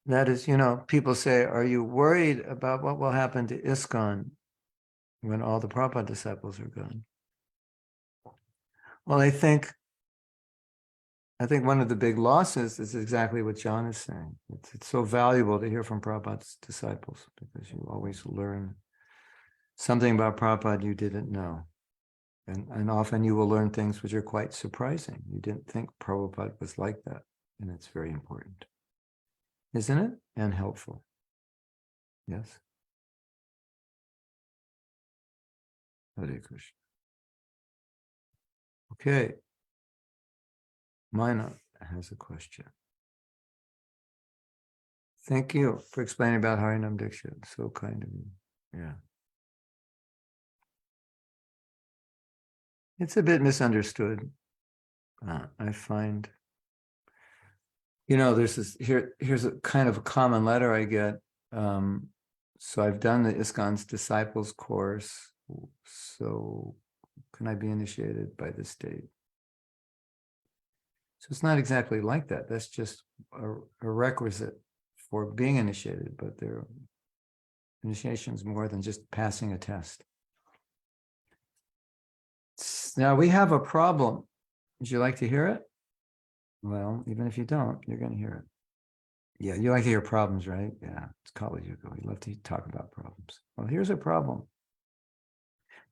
That is, people say, are you worried about what will happen to ISKCON when all the Prabhupada disciples are gone? Well, I think one of the big losses is exactly what John is saying. It's so valuable to hear from Prabhupada's disciples because you always learn something about Prabhupada you didn't know. And often you will learn things which are quite surprising. You didn't think Prabhupada was like that. And it's very important. Isn't it? And helpful. Yes. Hare Krishna. Okay. Mina has a question. Thank you for explaining about Harinam Diksha. So kind of you. Yeah. It's a bit misunderstood. I find, here's a kind of a common letter I get. So I've done the ISKCON's disciples course. So can I be initiated by this date? So it's not exactly like that. That's just a requisite for being initiated, but their initiation is more than just passing a test. Now we have a problem. Would you like to hear it? Well, even if you don't, you're going to hear it. Yeah, you like to hear problems, right? Yeah, it's college ago. You love to talk about problems. Well, here's a problem.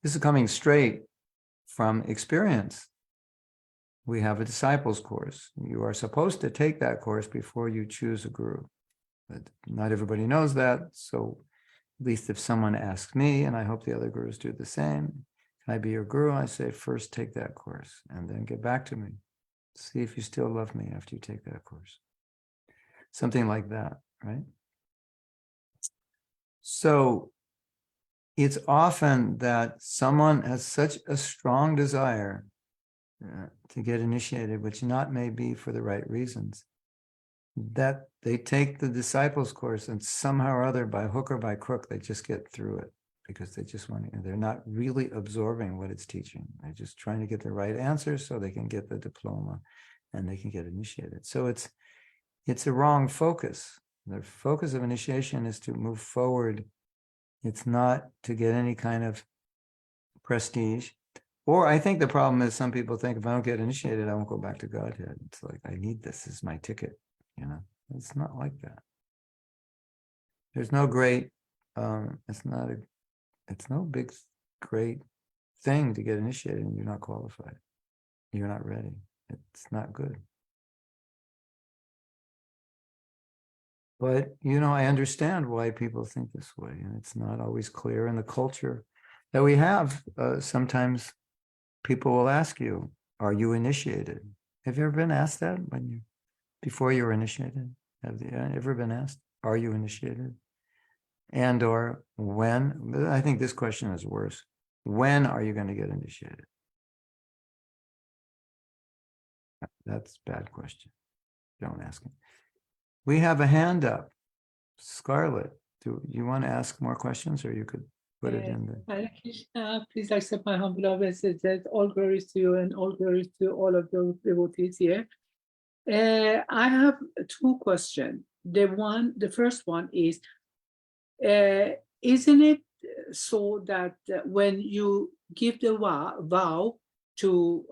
This is coming straight from experience. We have a disciples course. You are supposed to take that course before you choose a guru. But not everybody knows that. So at least if someone asks me, and I hope the other gurus do the same, can I be your guru? I say, first take that course and then get back to me. See if you still love me after you take that course. Something like that, right? So it's often that someone has such a strong desire to get initiated, which not may be for the right reasons, that they take the disciples course and somehow or other, by hook or by crook, they just get through it because they just want to, they're not really absorbing what it's teaching. They're just trying to get the right answers so they can get the diploma and they can get initiated. So it's a wrong focus. The focus of initiation is to move forward. It's not to get any kind of prestige. Or I think the problem is some people think if I don't get initiated, I won't go back to Godhead. It's like, I need this. This is my ticket. It's not like that. There's no great, it's no big, great thing to get initiated and you're not qualified. You're not ready. It's not good. But, I understand why people think this way, and it's not always clear in the culture that we have. Sometimes people will ask you, are you initiated? Have you ever been asked that before you were initiated? Have you ever been asked, are you initiated? And or when? I think this question is worse. When are you going to get initiated? That's a bad question. Don't ask it. We have a hand up. Scarlett, do you want to ask more questions, or you could put it in there. Hare Krishna, please accept my humble obeisances. All glories to you and all glories to all of the devotees here. I have two questions. The first one is, isn't it so that when you give the vow to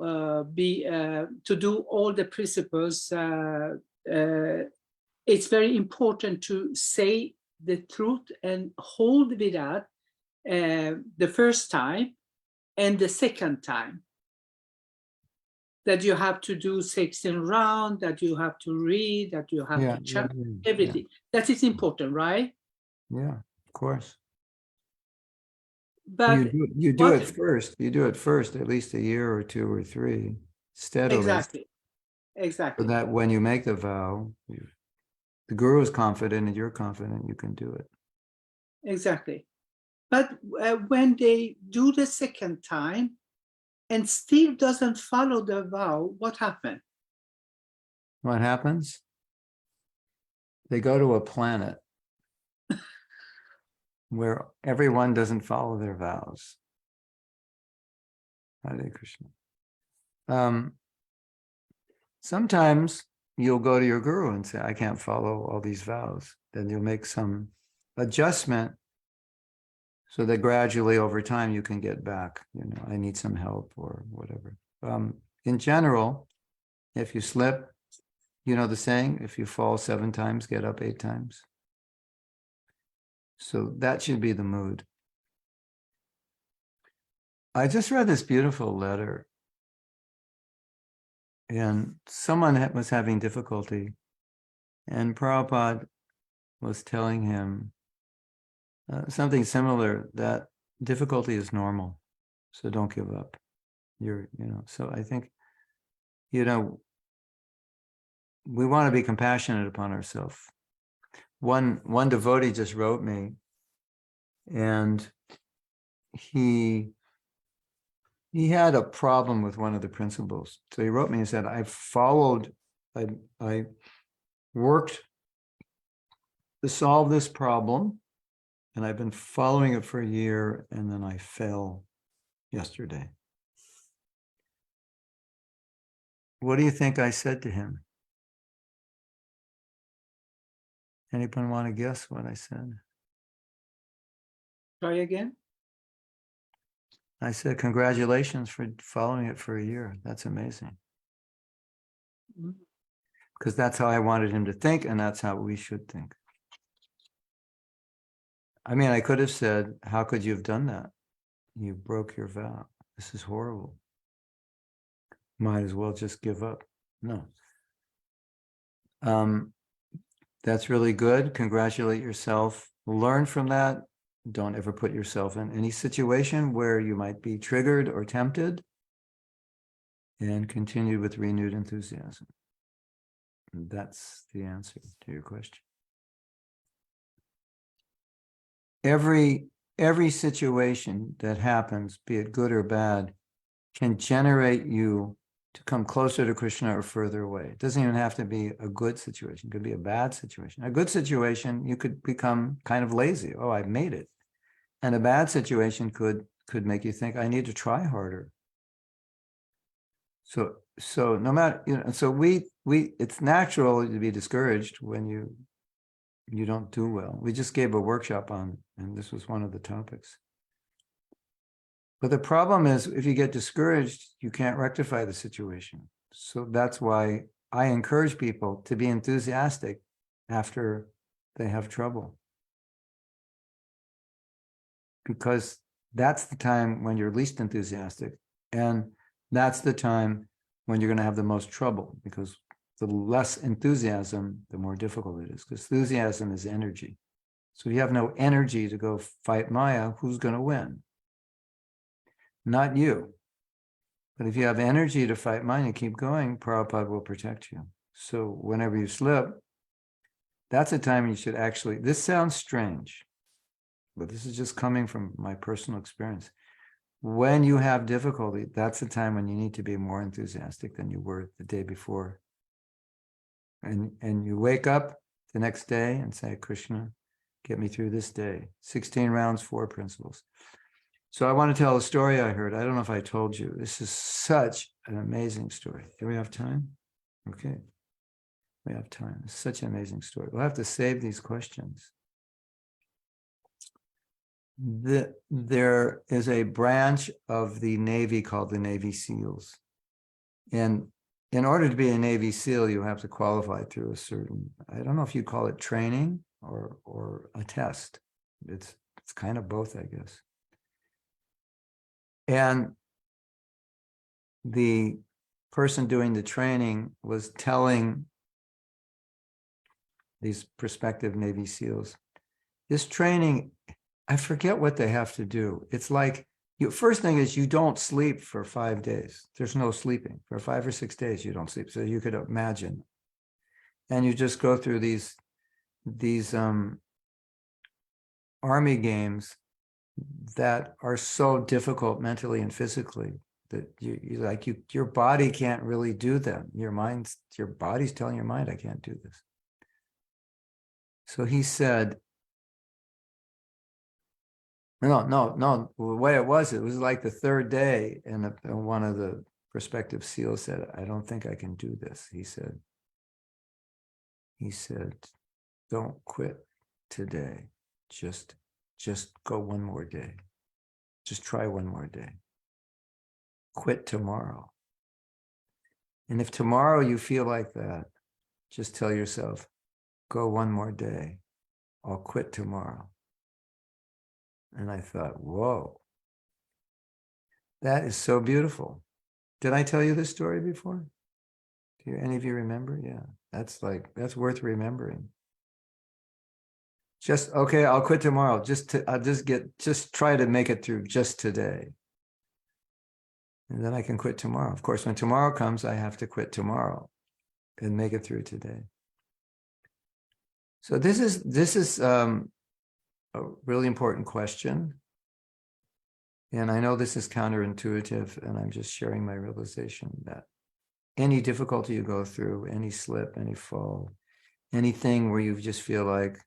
to do all the principles, it's very important to say the truth and hold with that the first time and the second time, that you have to do 16 rounds, that you have to read, that you have to chant, everything. That is important, right? Yeah, of course. But you do it first. You do it first, at least a year or two or three, steadily. Exactly. So that when you make the vow, the guru is confident and you're confident you can do it. Exactly. But when they do the second time and still doesn't follow the vow, what happened? What happens? They go to a planet where everyone doesn't follow their vows. Hare Krishna. Sometimes you'll go to your guru and say, I can't follow all these vows. Then you'll make some adjustment so that gradually over time you can get back. I need some help or whatever. In general, if you slip, the saying, if you fall 7 times, get up 8 times. So that should be the mood. I just read this beautiful letter, and someone was having difficulty, and Prabhupada was telling him something similar, that difficulty is normal, so don't give up. So I think, we want to be compassionate upon ourselves. One devotee just wrote me, and he had a problem with one of the principles. So he wrote me and said, I worked to solve this problem, and I've been following it for a year, and then I fell yesterday. What do you think I said to him? Anyone want to guess what I said? Try again. I said, congratulations for following it for a year. That's amazing. Because that's how I wanted him to think, and that's how we should think. I mean, I could have said, how could you have done that? You broke your vow. This is horrible. Might as well just give up. No. That's really good. Congratulate yourself. Learn from that. Don't ever put yourself in any situation where you might be triggered or tempted, and continue with renewed enthusiasm. And that's the answer to your question. Every situation that happens, be it good or bad, can generate you to come closer to Krishna or further away. It doesn't even have to be a good situation. It could be a bad situation. A good situation, you could become kind of lazy. Oh, I made it. And a bad situation could make you think, I need to try harder. So no matter, so we it's natural to be discouraged when you don't do well. We just gave a workshop on, and this was one of the topics. But the problem is, if you get discouraged, you can't rectify the situation. So that's why I encourage people to be enthusiastic after they have trouble. Because that's the time when you're least enthusiastic. And that's the time when you're going to have the most trouble, because the less enthusiasm, the more difficult it is, because enthusiasm is energy. So if you have no energy to go fight Maya, who's going to win? Not you. But if you have energy to fight Maya and keep going, Prabhupada will protect you. So whenever you slip, that's a time you should actually, this sounds strange, but this is just coming from my personal experience. When you have difficulty, that's the time when you need to be more enthusiastic than you were the day before. And you wake up the next day and say, Krishna, Get me through this day. 16 rounds, 4 principles. So I want to tell a story I heard. I don't know if I told you. This is such an amazing story. Do we have time? Okay. We have time. It's such an amazing story. We'll have to save these questions. There is a branch of the Navy called the Navy SEALs. And in order to be a Navy SEAL, you have to qualify through a certain, I don't know if you call it training or a test. It's kind of both, I guess. And the person doing the training was telling these prospective Navy SEALs, this training, I forget what they have to do. It's like, first thing is you don't sleep for 5 days. There's no sleeping. For 5 or 6 days, you don't sleep. So you could imagine. And you just go through these army games that are so difficult mentally and physically that your body can't really do them. Your body's telling your mind, I can't do this. So he said, no. The way it was like the 3rd day, and one of the prospective SEALs said, I don't think I can do this. He said, don't quit today. Just go one more day. Just try one more day. Quit tomorrow. And if tomorrow you feel like that, just tell yourself, go one more day. I'll quit tomorrow. And I thought, whoa, that is so beautiful. Did I tell you this story before? Do any of you remember? Yeah, that's worth remembering. Okay, I'll quit tomorrow. Just try to make it through just today. And then I can quit tomorrow. Of course, when tomorrow comes, I have to quit tomorrow and make it through today. So this is a really important question. And I know this is counterintuitive, and I'm just sharing my realization that any difficulty you go through, any slip, any fall, anything where you just feel like,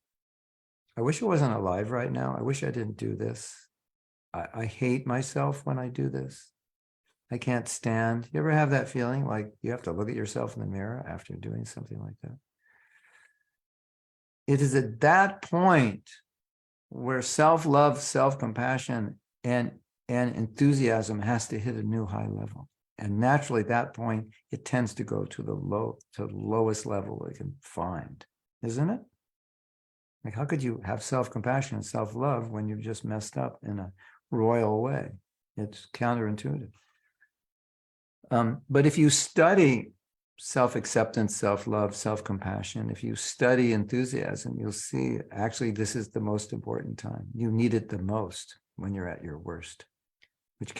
I wish I wasn't alive right now. I wish I didn't do this. I hate myself when I do this. I can't stand. You ever have that feeling like you have to look at yourself in the mirror after doing something like that? It is at that point where self-love, self-compassion, and enthusiasm has to hit a new high level. And naturally, at that point, it tends to go to the lowest level it can find, isn't it? Like, how could you have self-compassion and self-love when you've just messed up in a royal way? It's counterintuitive. But if you study self-acceptance, self-love, self-compassion, if you study enthusiasm, you'll see actually this is the most important time. You need it the most when you're at your worst, which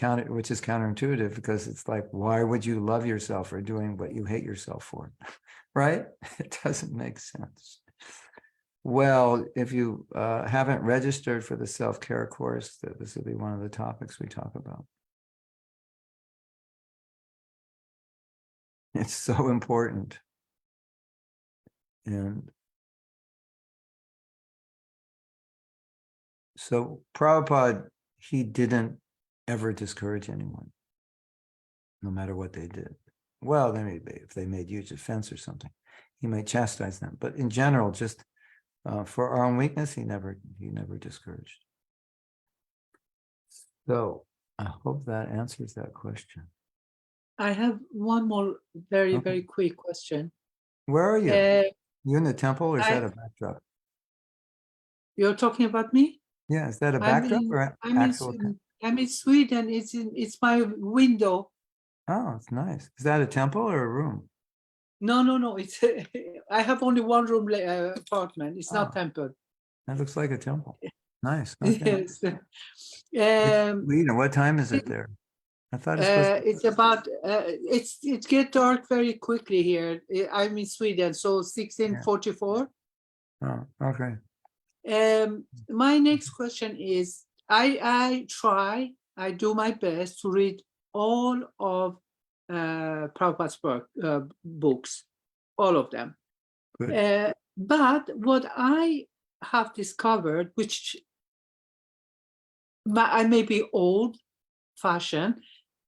is counterintuitive, because it's like, why would you love yourself for doing what you hate yourself for? Right? It doesn't make sense. Well, if you haven't registered for the self-care course, this will be one of the topics we talk about. It's so important. And so Prabhupada, he didn't ever discourage anyone, no matter what they did. Well, if they made huge offense or something, he might chastise them. But in general, just for our own weakness, he never discouraged. So I hope that answers that question. I have one more very quick question. Where are you? You in the temple, or is that a backdrop? You're talking about me? Yeah, is that a backdrop or actual? I'm in Sweden. It's my window. Oh, it's nice. Is that a temple or a room? No. It's I have only one room apartment. It's not temple. That looks like a temple. Nice. Okay. Yes. Sweden. What time is it there? I thought it's about it gets dark very quickly here. I'm in Sweden, so 16:44. Oh, okay. My next question is, I do my best to read all of Prabhupada's books, all of them. But what I have discovered, which I may be old-fashioned,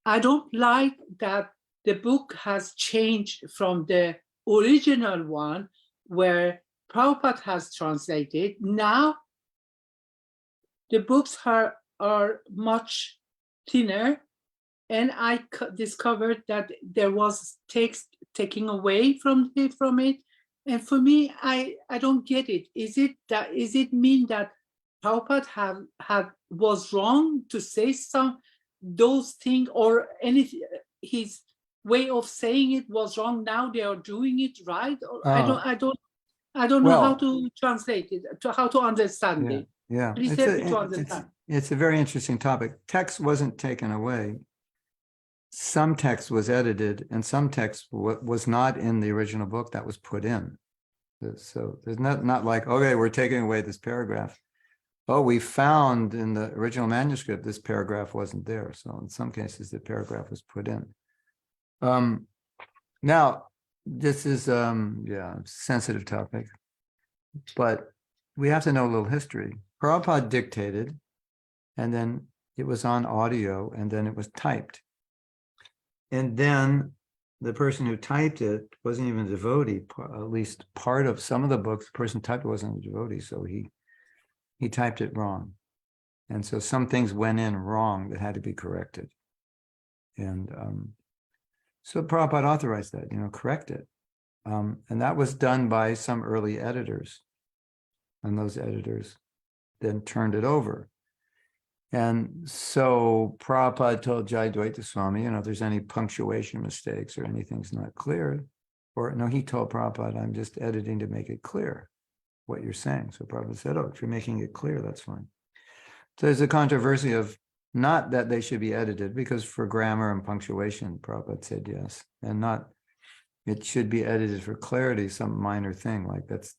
I don't like that the book has changed from the original one where Prabhupada has translated. Now the books are much thinner, and I discovered that there was text taking away from it. And for me, I don't get it. Is it mean that Prabhupada was wrong to say those things, or anything? His way of saying it was wrong. Now they are doing it right. Or I don't know how Well, to translate it, how to understand yeah, it. yeah. Please help me to understand. It's a very interesting topic. Text wasn't taken away. Some text was edited, and some text was not in the original book that was put in. So there's not like, okay, we're taking away this paragraph. Oh, we found in the original manuscript this paragraph wasn't there. So in some cases, the paragraph was put in. Now, this is sensitive topic, but we have to know a little history. Prabhupada dictated, and then it was on audio, and then it was typed. And then the person who typed it wasn't even a devotee. At least part of some of the books, the person typed it wasn't a devotee, so he typed it wrong. And so some things went in wrong that had to be corrected. And so Prabhupada authorized that, correct it. And that was done by some early editors. And those editors then turned it over. And so Prabhupada told Jayadvaita Swami, if there's any punctuation mistakes or anything's not clear, or no, he told Prabhupada, I'm just editing to make it clear what you're saying. So Prabhupada said, oh, if you're making it clear, that's fine. So there's a controversy of not that they should be edited, because for grammar and punctuation, Prabhupada said yes, and not it should be edited for clarity, some minor thing, like that's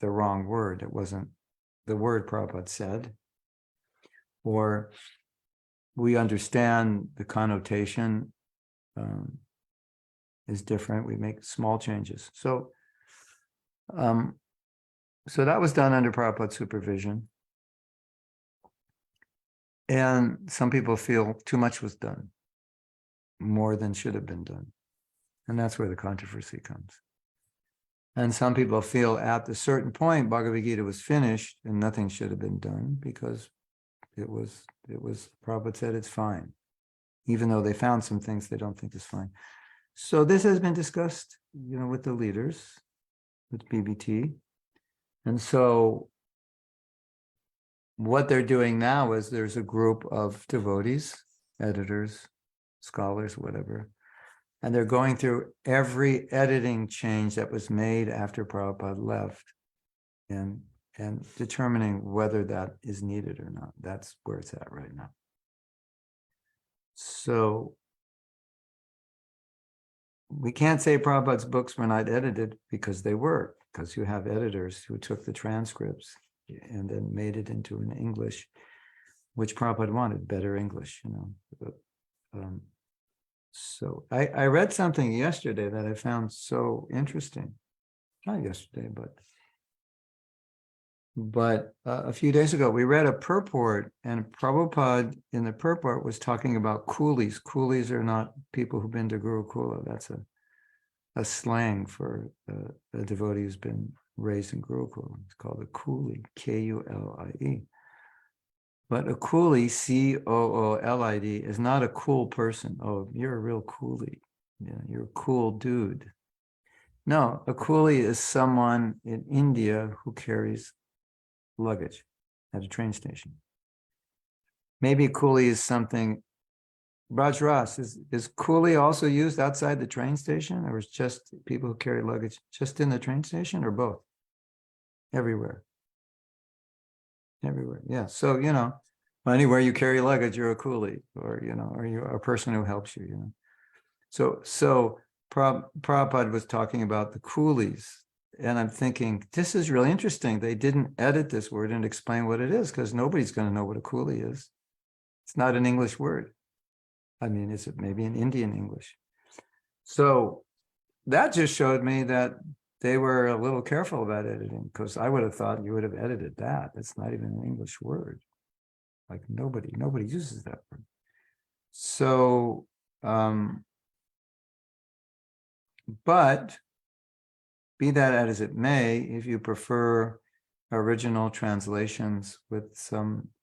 the wrong word. It wasn't the word Prabhupada said. Or we understand the connotation is different. We make small changes. So that was done under Prabhupada's supervision. And some people feel too much was done, more than should have been done. And that's where the controversy comes. And some people feel at a certain point, Bhagavad Gita was finished and nothing should have been done because it was Prabhupada said it's fine, even though they found some things they don't think is fine. So this has been discussed, with the leaders, with BBT. And so what they're doing now is there's a group of devotees, editors, scholars, whatever, and they're going through every editing change that was made after Prabhupada left and determining whether that is needed or not. That's where it's at right now. So we can't say Prabhupada's books were not edited, because they were, because you have editors who took the transcripts and then made it into an English, which Prabhupada wanted, better English, So I read something yesterday that I found so interesting. Not yesterday, but a few days ago, we read a purport, and Prabhupada in the purport was talking about coolies. Coolies are not people who've been to Gurukula. That's a slang for a devotee who's been raised in Gurukula. It's called a coolie, Kulie. But a coolie, Coolid, is not a cool person. Oh, you're a real coolie. Yeah, you're a cool dude. No, a coolie is someone in India who carries luggage at a train station. Maybe a coolie is something. Raj, is coolie also used outside the train station, or is just people who carry luggage just in the train station, or both? Everywhere. Yeah. So, anywhere you carry luggage, you're a coolie, or you're a person who helps you, So Prabhupada was talking about the coolies. And I'm thinking, this is really interesting. They didn't edit this word and explain what it is, because nobody's going to know what a coolie is. It's not an English word. I mean, is it maybe an Indian English? So that just showed me that they were a little careful about editing, because I would have thought you would have edited that. It's not even an English word. Like nobody uses that word. So, but be that as it may, if you prefer original translations with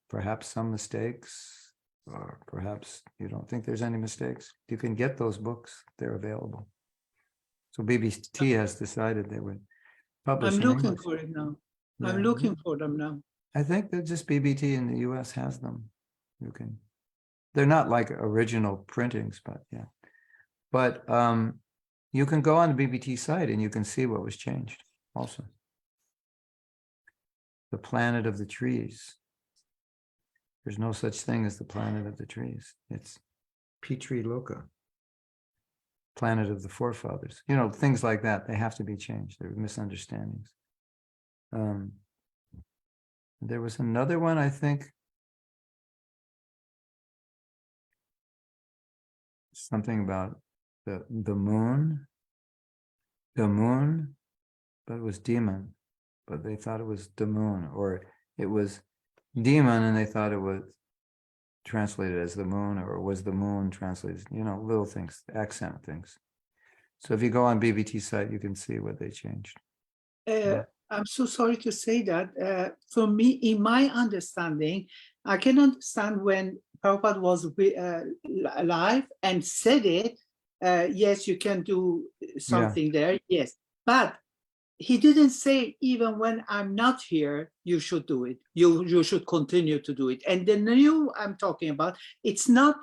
perhaps some mistakes, or perhaps you don't think there's any mistakes, you can get those books. They're available. So BBC has decided they would publish I'm in looking English. for it now. Yeah. I'm looking for them now. I think that just BBT in the US has them. You can, they're not like original printings, but yeah. But you can go on the BBT site and you can see what was changed also. The planet of the trees. There's no such thing as the planet of the trees. It's Petri Loka. Planet of the forefathers. You know, things like that, they have to be changed. There are misunderstandings. There was another one, I think. Something about the moon, but it was demon, but they thought it was the moon, or it was demon and they thought it was translated as the moon, or was the moon translated, you know, little things, accent things. So if you go on BBT site, you can see what they changed. I'm so sorry to say that. For me, in my understanding, I can understand when Prabhupada was alive and said it, yes, you can do something there, yes. But he didn't say, even when I'm not here, you should do it. You should continue to do it. And the new I'm talking about, it's not,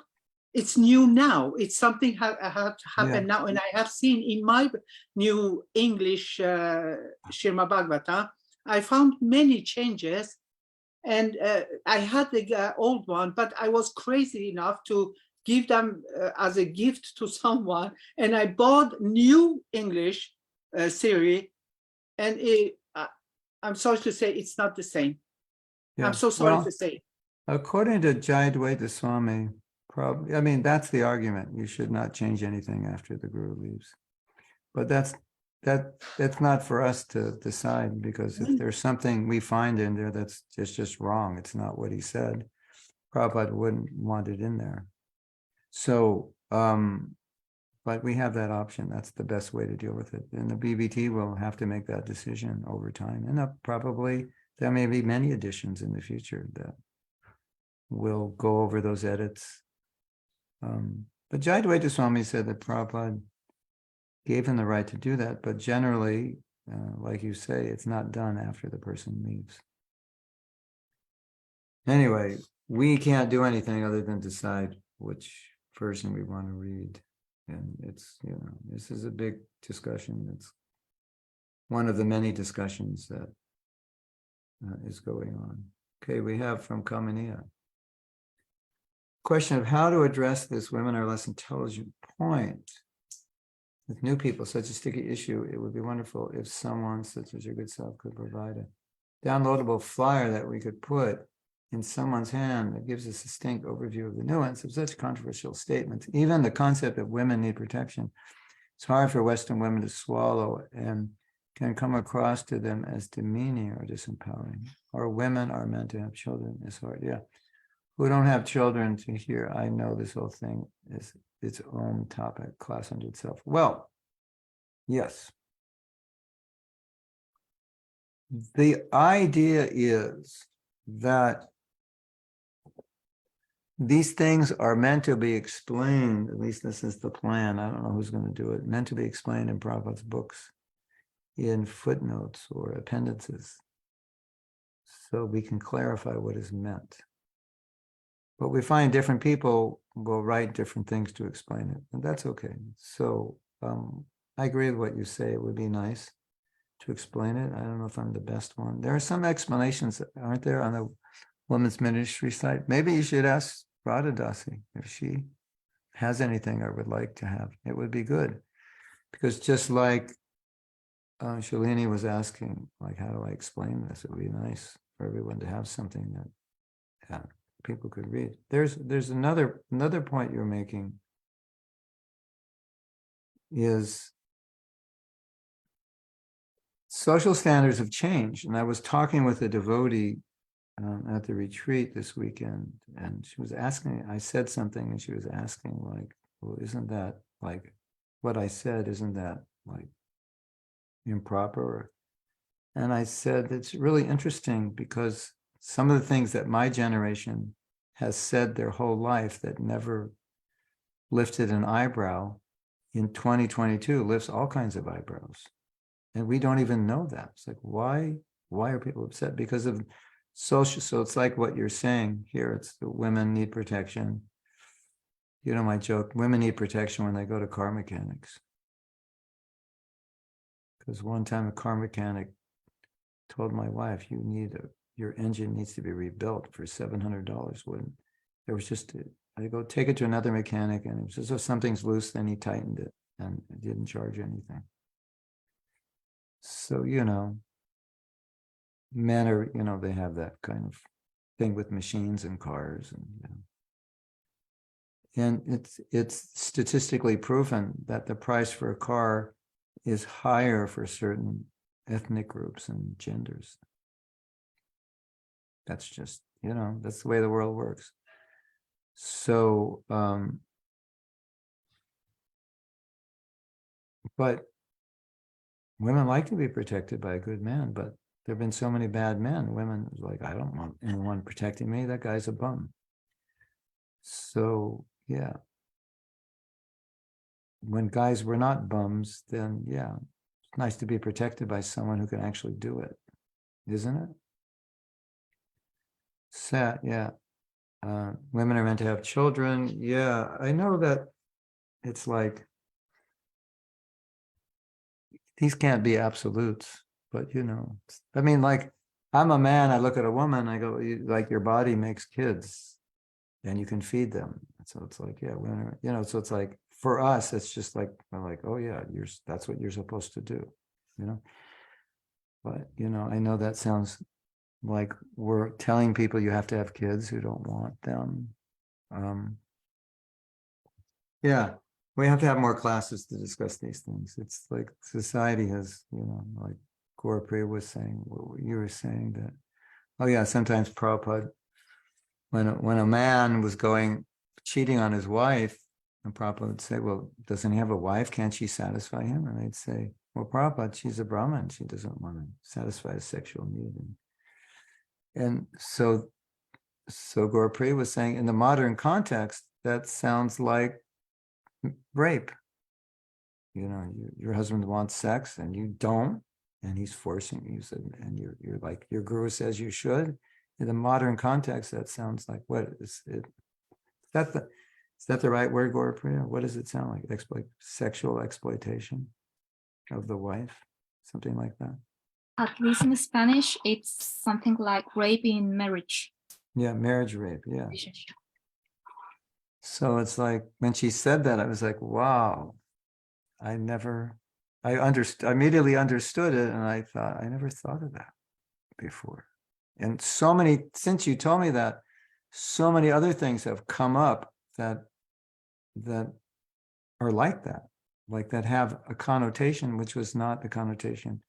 it's new now. It's something happened now. And I have seen in my new English Srimad Bhagavatam, I found many changes. And I had the old one, but I was crazy enough to give them as a gift to someone. And I bought new English series. And I'm sorry to say, it's not the same. Yeah. I'm so sorry Well, to say. according to Jayadvaita Swami, probably, I mean, that's the argument. You should not change anything after the Guru leaves. But that's not for us to decide, because if there's something we find in there that's just wrong, it's not what he said, Prabhupada wouldn't want it in there. So, but we have that option. That's the best way to deal with it. And the BBT will have to make that decision over time. And probably there may be many editions in the future that will go over those edits. But Jayadvaita Swami said that Prabhupada gave him the right to do that, but generally, like you say, it's not done after the person leaves. Anyway, we can't do anything other than decide which version we want to read. And it's, you know, this is a big discussion. It's one of the many discussions that is going on. Okay, we have from Kamania. Question of how to address this women are less intelligent point. With new people, such a sticky issue, it would be wonderful if someone such as your good self could provide a downloadable flyer that we could put in someone's hand that gives a succinct overview of the nuance of such controversial statements. Even the concept of women need protection, it's hard for Western women to swallow and can come across to them as demeaning or disempowering. Or women are meant to have children is hard. Yeah. Who don't have children to hear, I know this whole thing is its own topic, class unto itself. Well, yes. The idea is that these things are meant to be explained, at least this is the plan. I don't know who's going to do it, meant to be explained in Prabhupada's books, in footnotes or appendices, so we can clarify what is meant. But we find different people will write different things to explain it, and that's okay. So I agree with what you say. It would be nice to explain it. I don't know if I'm the best one. There are some explanations, aren't there, on the Women's Ministry site? Maybe you should ask Radha Dasi if she has anything I would like to have. It would be good. Because just like Shalini was asking, like, how do I explain this? It would be nice for everyone to have something that people could read. There's another point you're making is social standards have changed. And I was talking with a devotee at the retreat this weekend, and she was asking, I said something, and she was asking, like, well, isn't that like what I said, isn't that like improper? And I said, it's really interesting because some of the things that my generation has said their whole life that never lifted an eyebrow in 2022 lifts all kinds of eyebrows. And we don't even know that. It's like, why are people upset? Because of social. So it's like what you're saying here. It's the women need protection. You know, my joke, women need protection when they go to car mechanics. Because one time a car mechanic told my wife, your engine needs to be rebuilt for $700. When there was just, I go take it to another mechanic, and it was just, if something's loose, then he tightened it and it didn't charge anything. So, you know, men are, you know, they have that kind of thing with machines and cars, and you know. And it's statistically proven that the price for a car is higher for certain ethnic groups and genders. That's just, you know, that's the way the world works. So, but women like to be protected by a good man, but there have been so many bad men. Women like, I don't want anyone protecting me. That guy's a bum. So, yeah. When guys were not bums, then yeah, it's nice to be protected by someone who can actually do it, isn't it? Sad, yeah. Women are meant to have children. Yeah, I know that it's like, these can't be absolutes, but you know, I mean, like, I'm a man, I look at a woman, I go, like, your body makes kids and you can feed them. So it's like, yeah, women are, you know, so it's like, for us, it's just like, we're like, oh yeah, that's what you're supposed to do, you know? But, you know, I know that sounds like we're telling people you have to have kids who don't want them. Yeah, we have to have more classes to discuss these things. It's like society has, you know, like Gurpreet was saying, what you were saying that, oh yeah, sometimes Prabhupada, when a man was cheating on his wife, and Prabhupada would say, well, doesn't he have a wife? Can't she satisfy him? And they'd say, well, Prabhupada, she's a Brahmin. She doesn't want to satisfy a sexual need. And so Gurpreet was saying, in the modern context, that sounds like rape. You know, your husband wants sex and you don't, and he's forcing you, and you're like, your guru says you should. In the modern context, that sounds like, what is it? Is that the right word, Gurpreet? What does it sound like? Sexual exploitation of the wife, something like that. At least in Spanish, it's something like rape in marriage. Yeah, marriage rape. Yeah. Relationship. So it's like, when she said that, I was like, wow, I immediately understood it. And I thought, I never thought of that before. And since you told me that, so many other things have come up that are like that have a connotation, which was not the connotation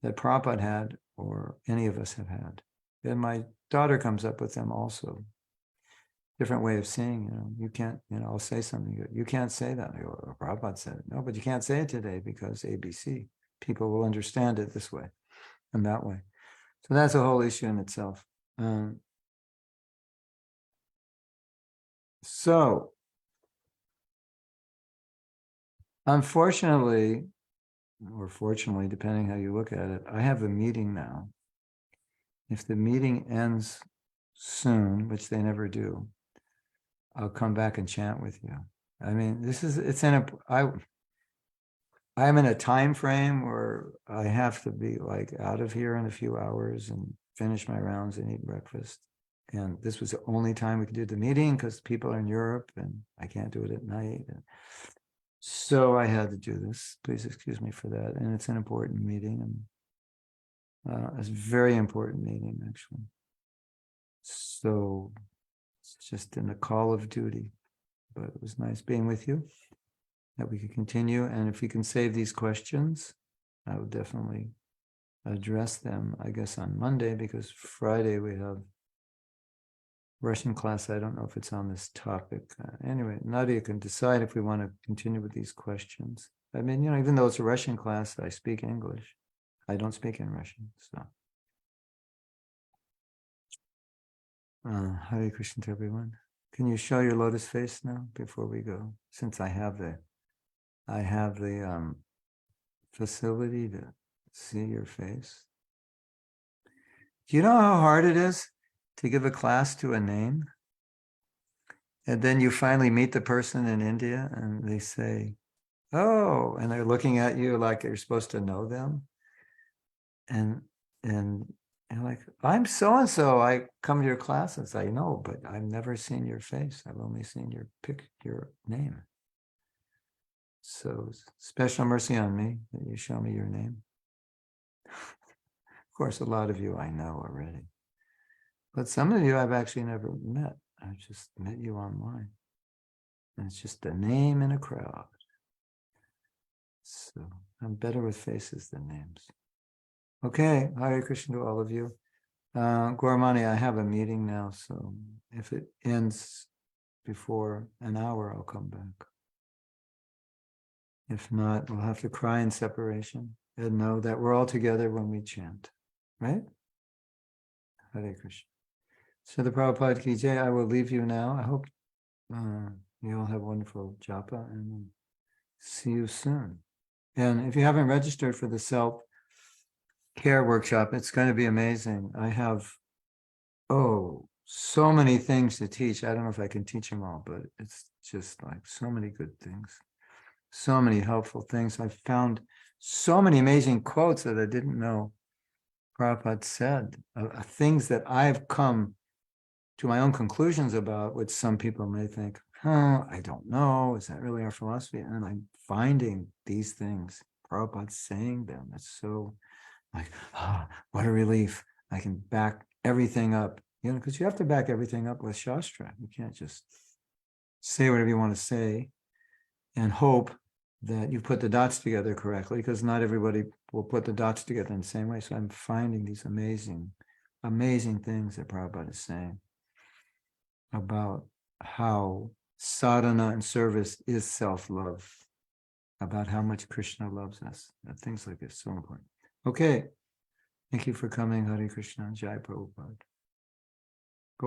that Prabhupada had or any of us have had. And my daughter comes up with them also. Different way of seeing, you know, you can't, you know, I'll say something, you can't say that. I go, oh, Prabhupada said it. No, but you can't say it today because ABC. People will understand it this way and that way. So that's a whole issue in itself. So, unfortunately, or fortunately, depending how you look at it, I have a meeting now. If the meeting ends soon, which they never do, I'll come back and chant with you. I mean, I'm in a time frame where I have to be like out of here in a few hours and finish my rounds and eat breakfast. And this was the only time we could do the meeting because people are in Europe and I can't do it at night. So I had to do this. Please excuse me for that. And it's an important meeting. And it's a very important meeting, actually. So it's just in a call of duty. But it was nice being with you, that we could continue. And if we can save these questions, I would definitely address them, I guess, on Monday, because Friday we have Russian class. I don't know if it's on this topic. Anyway, Nadia can decide if we want to continue with these questions. I mean, even though it's a Russian class, I speak English. I don't speak in Russian, so. Hare Krishna to everyone. Can you show your lotus face now before we go? Since I have the facility to see your face. Do you know how hard it is to give a class to a name? And then you finally meet the person in India and they say, oh, and they're looking at you like you're supposed to know them. And like, I'm so-and-so, I come to your class and say, no, but I've never seen your face. I've only seen your name. So special mercy on me that you show me your name. Of course, a lot of you I know already. But some of you I've actually never met. I've just met you online. And it's just a name in a crowd. So I'm better with faces than names. Okay, Hare Krishna to all of you. Gormani, I have a meeting now, so if it ends before an hour, I'll come back. If not, we'll have to cry in separation and know that we're all together when we chant, right? Hare Krishna. So the Prabhupada Ki Jai, I will leave you now. I hope you all have wonderful japa and see you soon. And if you haven't registered for the self-care workshop, it's going to be amazing. I have, so many things to teach. I don't know if I can teach them all, but it's just like so many good things, so many helpful things. I've found so many amazing quotes that I didn't know Prabhupada said, things that I've come to my own conclusions about, which some people may think, I don't know, is that really our philosophy? And I'm finding these things, Prabhupada saying them. It's so like, what a relief. I can back everything up, because you have to back everything up with Shastra. You can't just say whatever you want to say and hope that you put the dots together correctly, because not everybody will put the dots together in the same way. So I'm finding these amazing, amazing things that Prabhupada is saying about how sadhana and service is self-love, about how much Krishna loves us, things like this, so important. Okay, thank you for coming. Hare Krishna, Jai Prabhupada.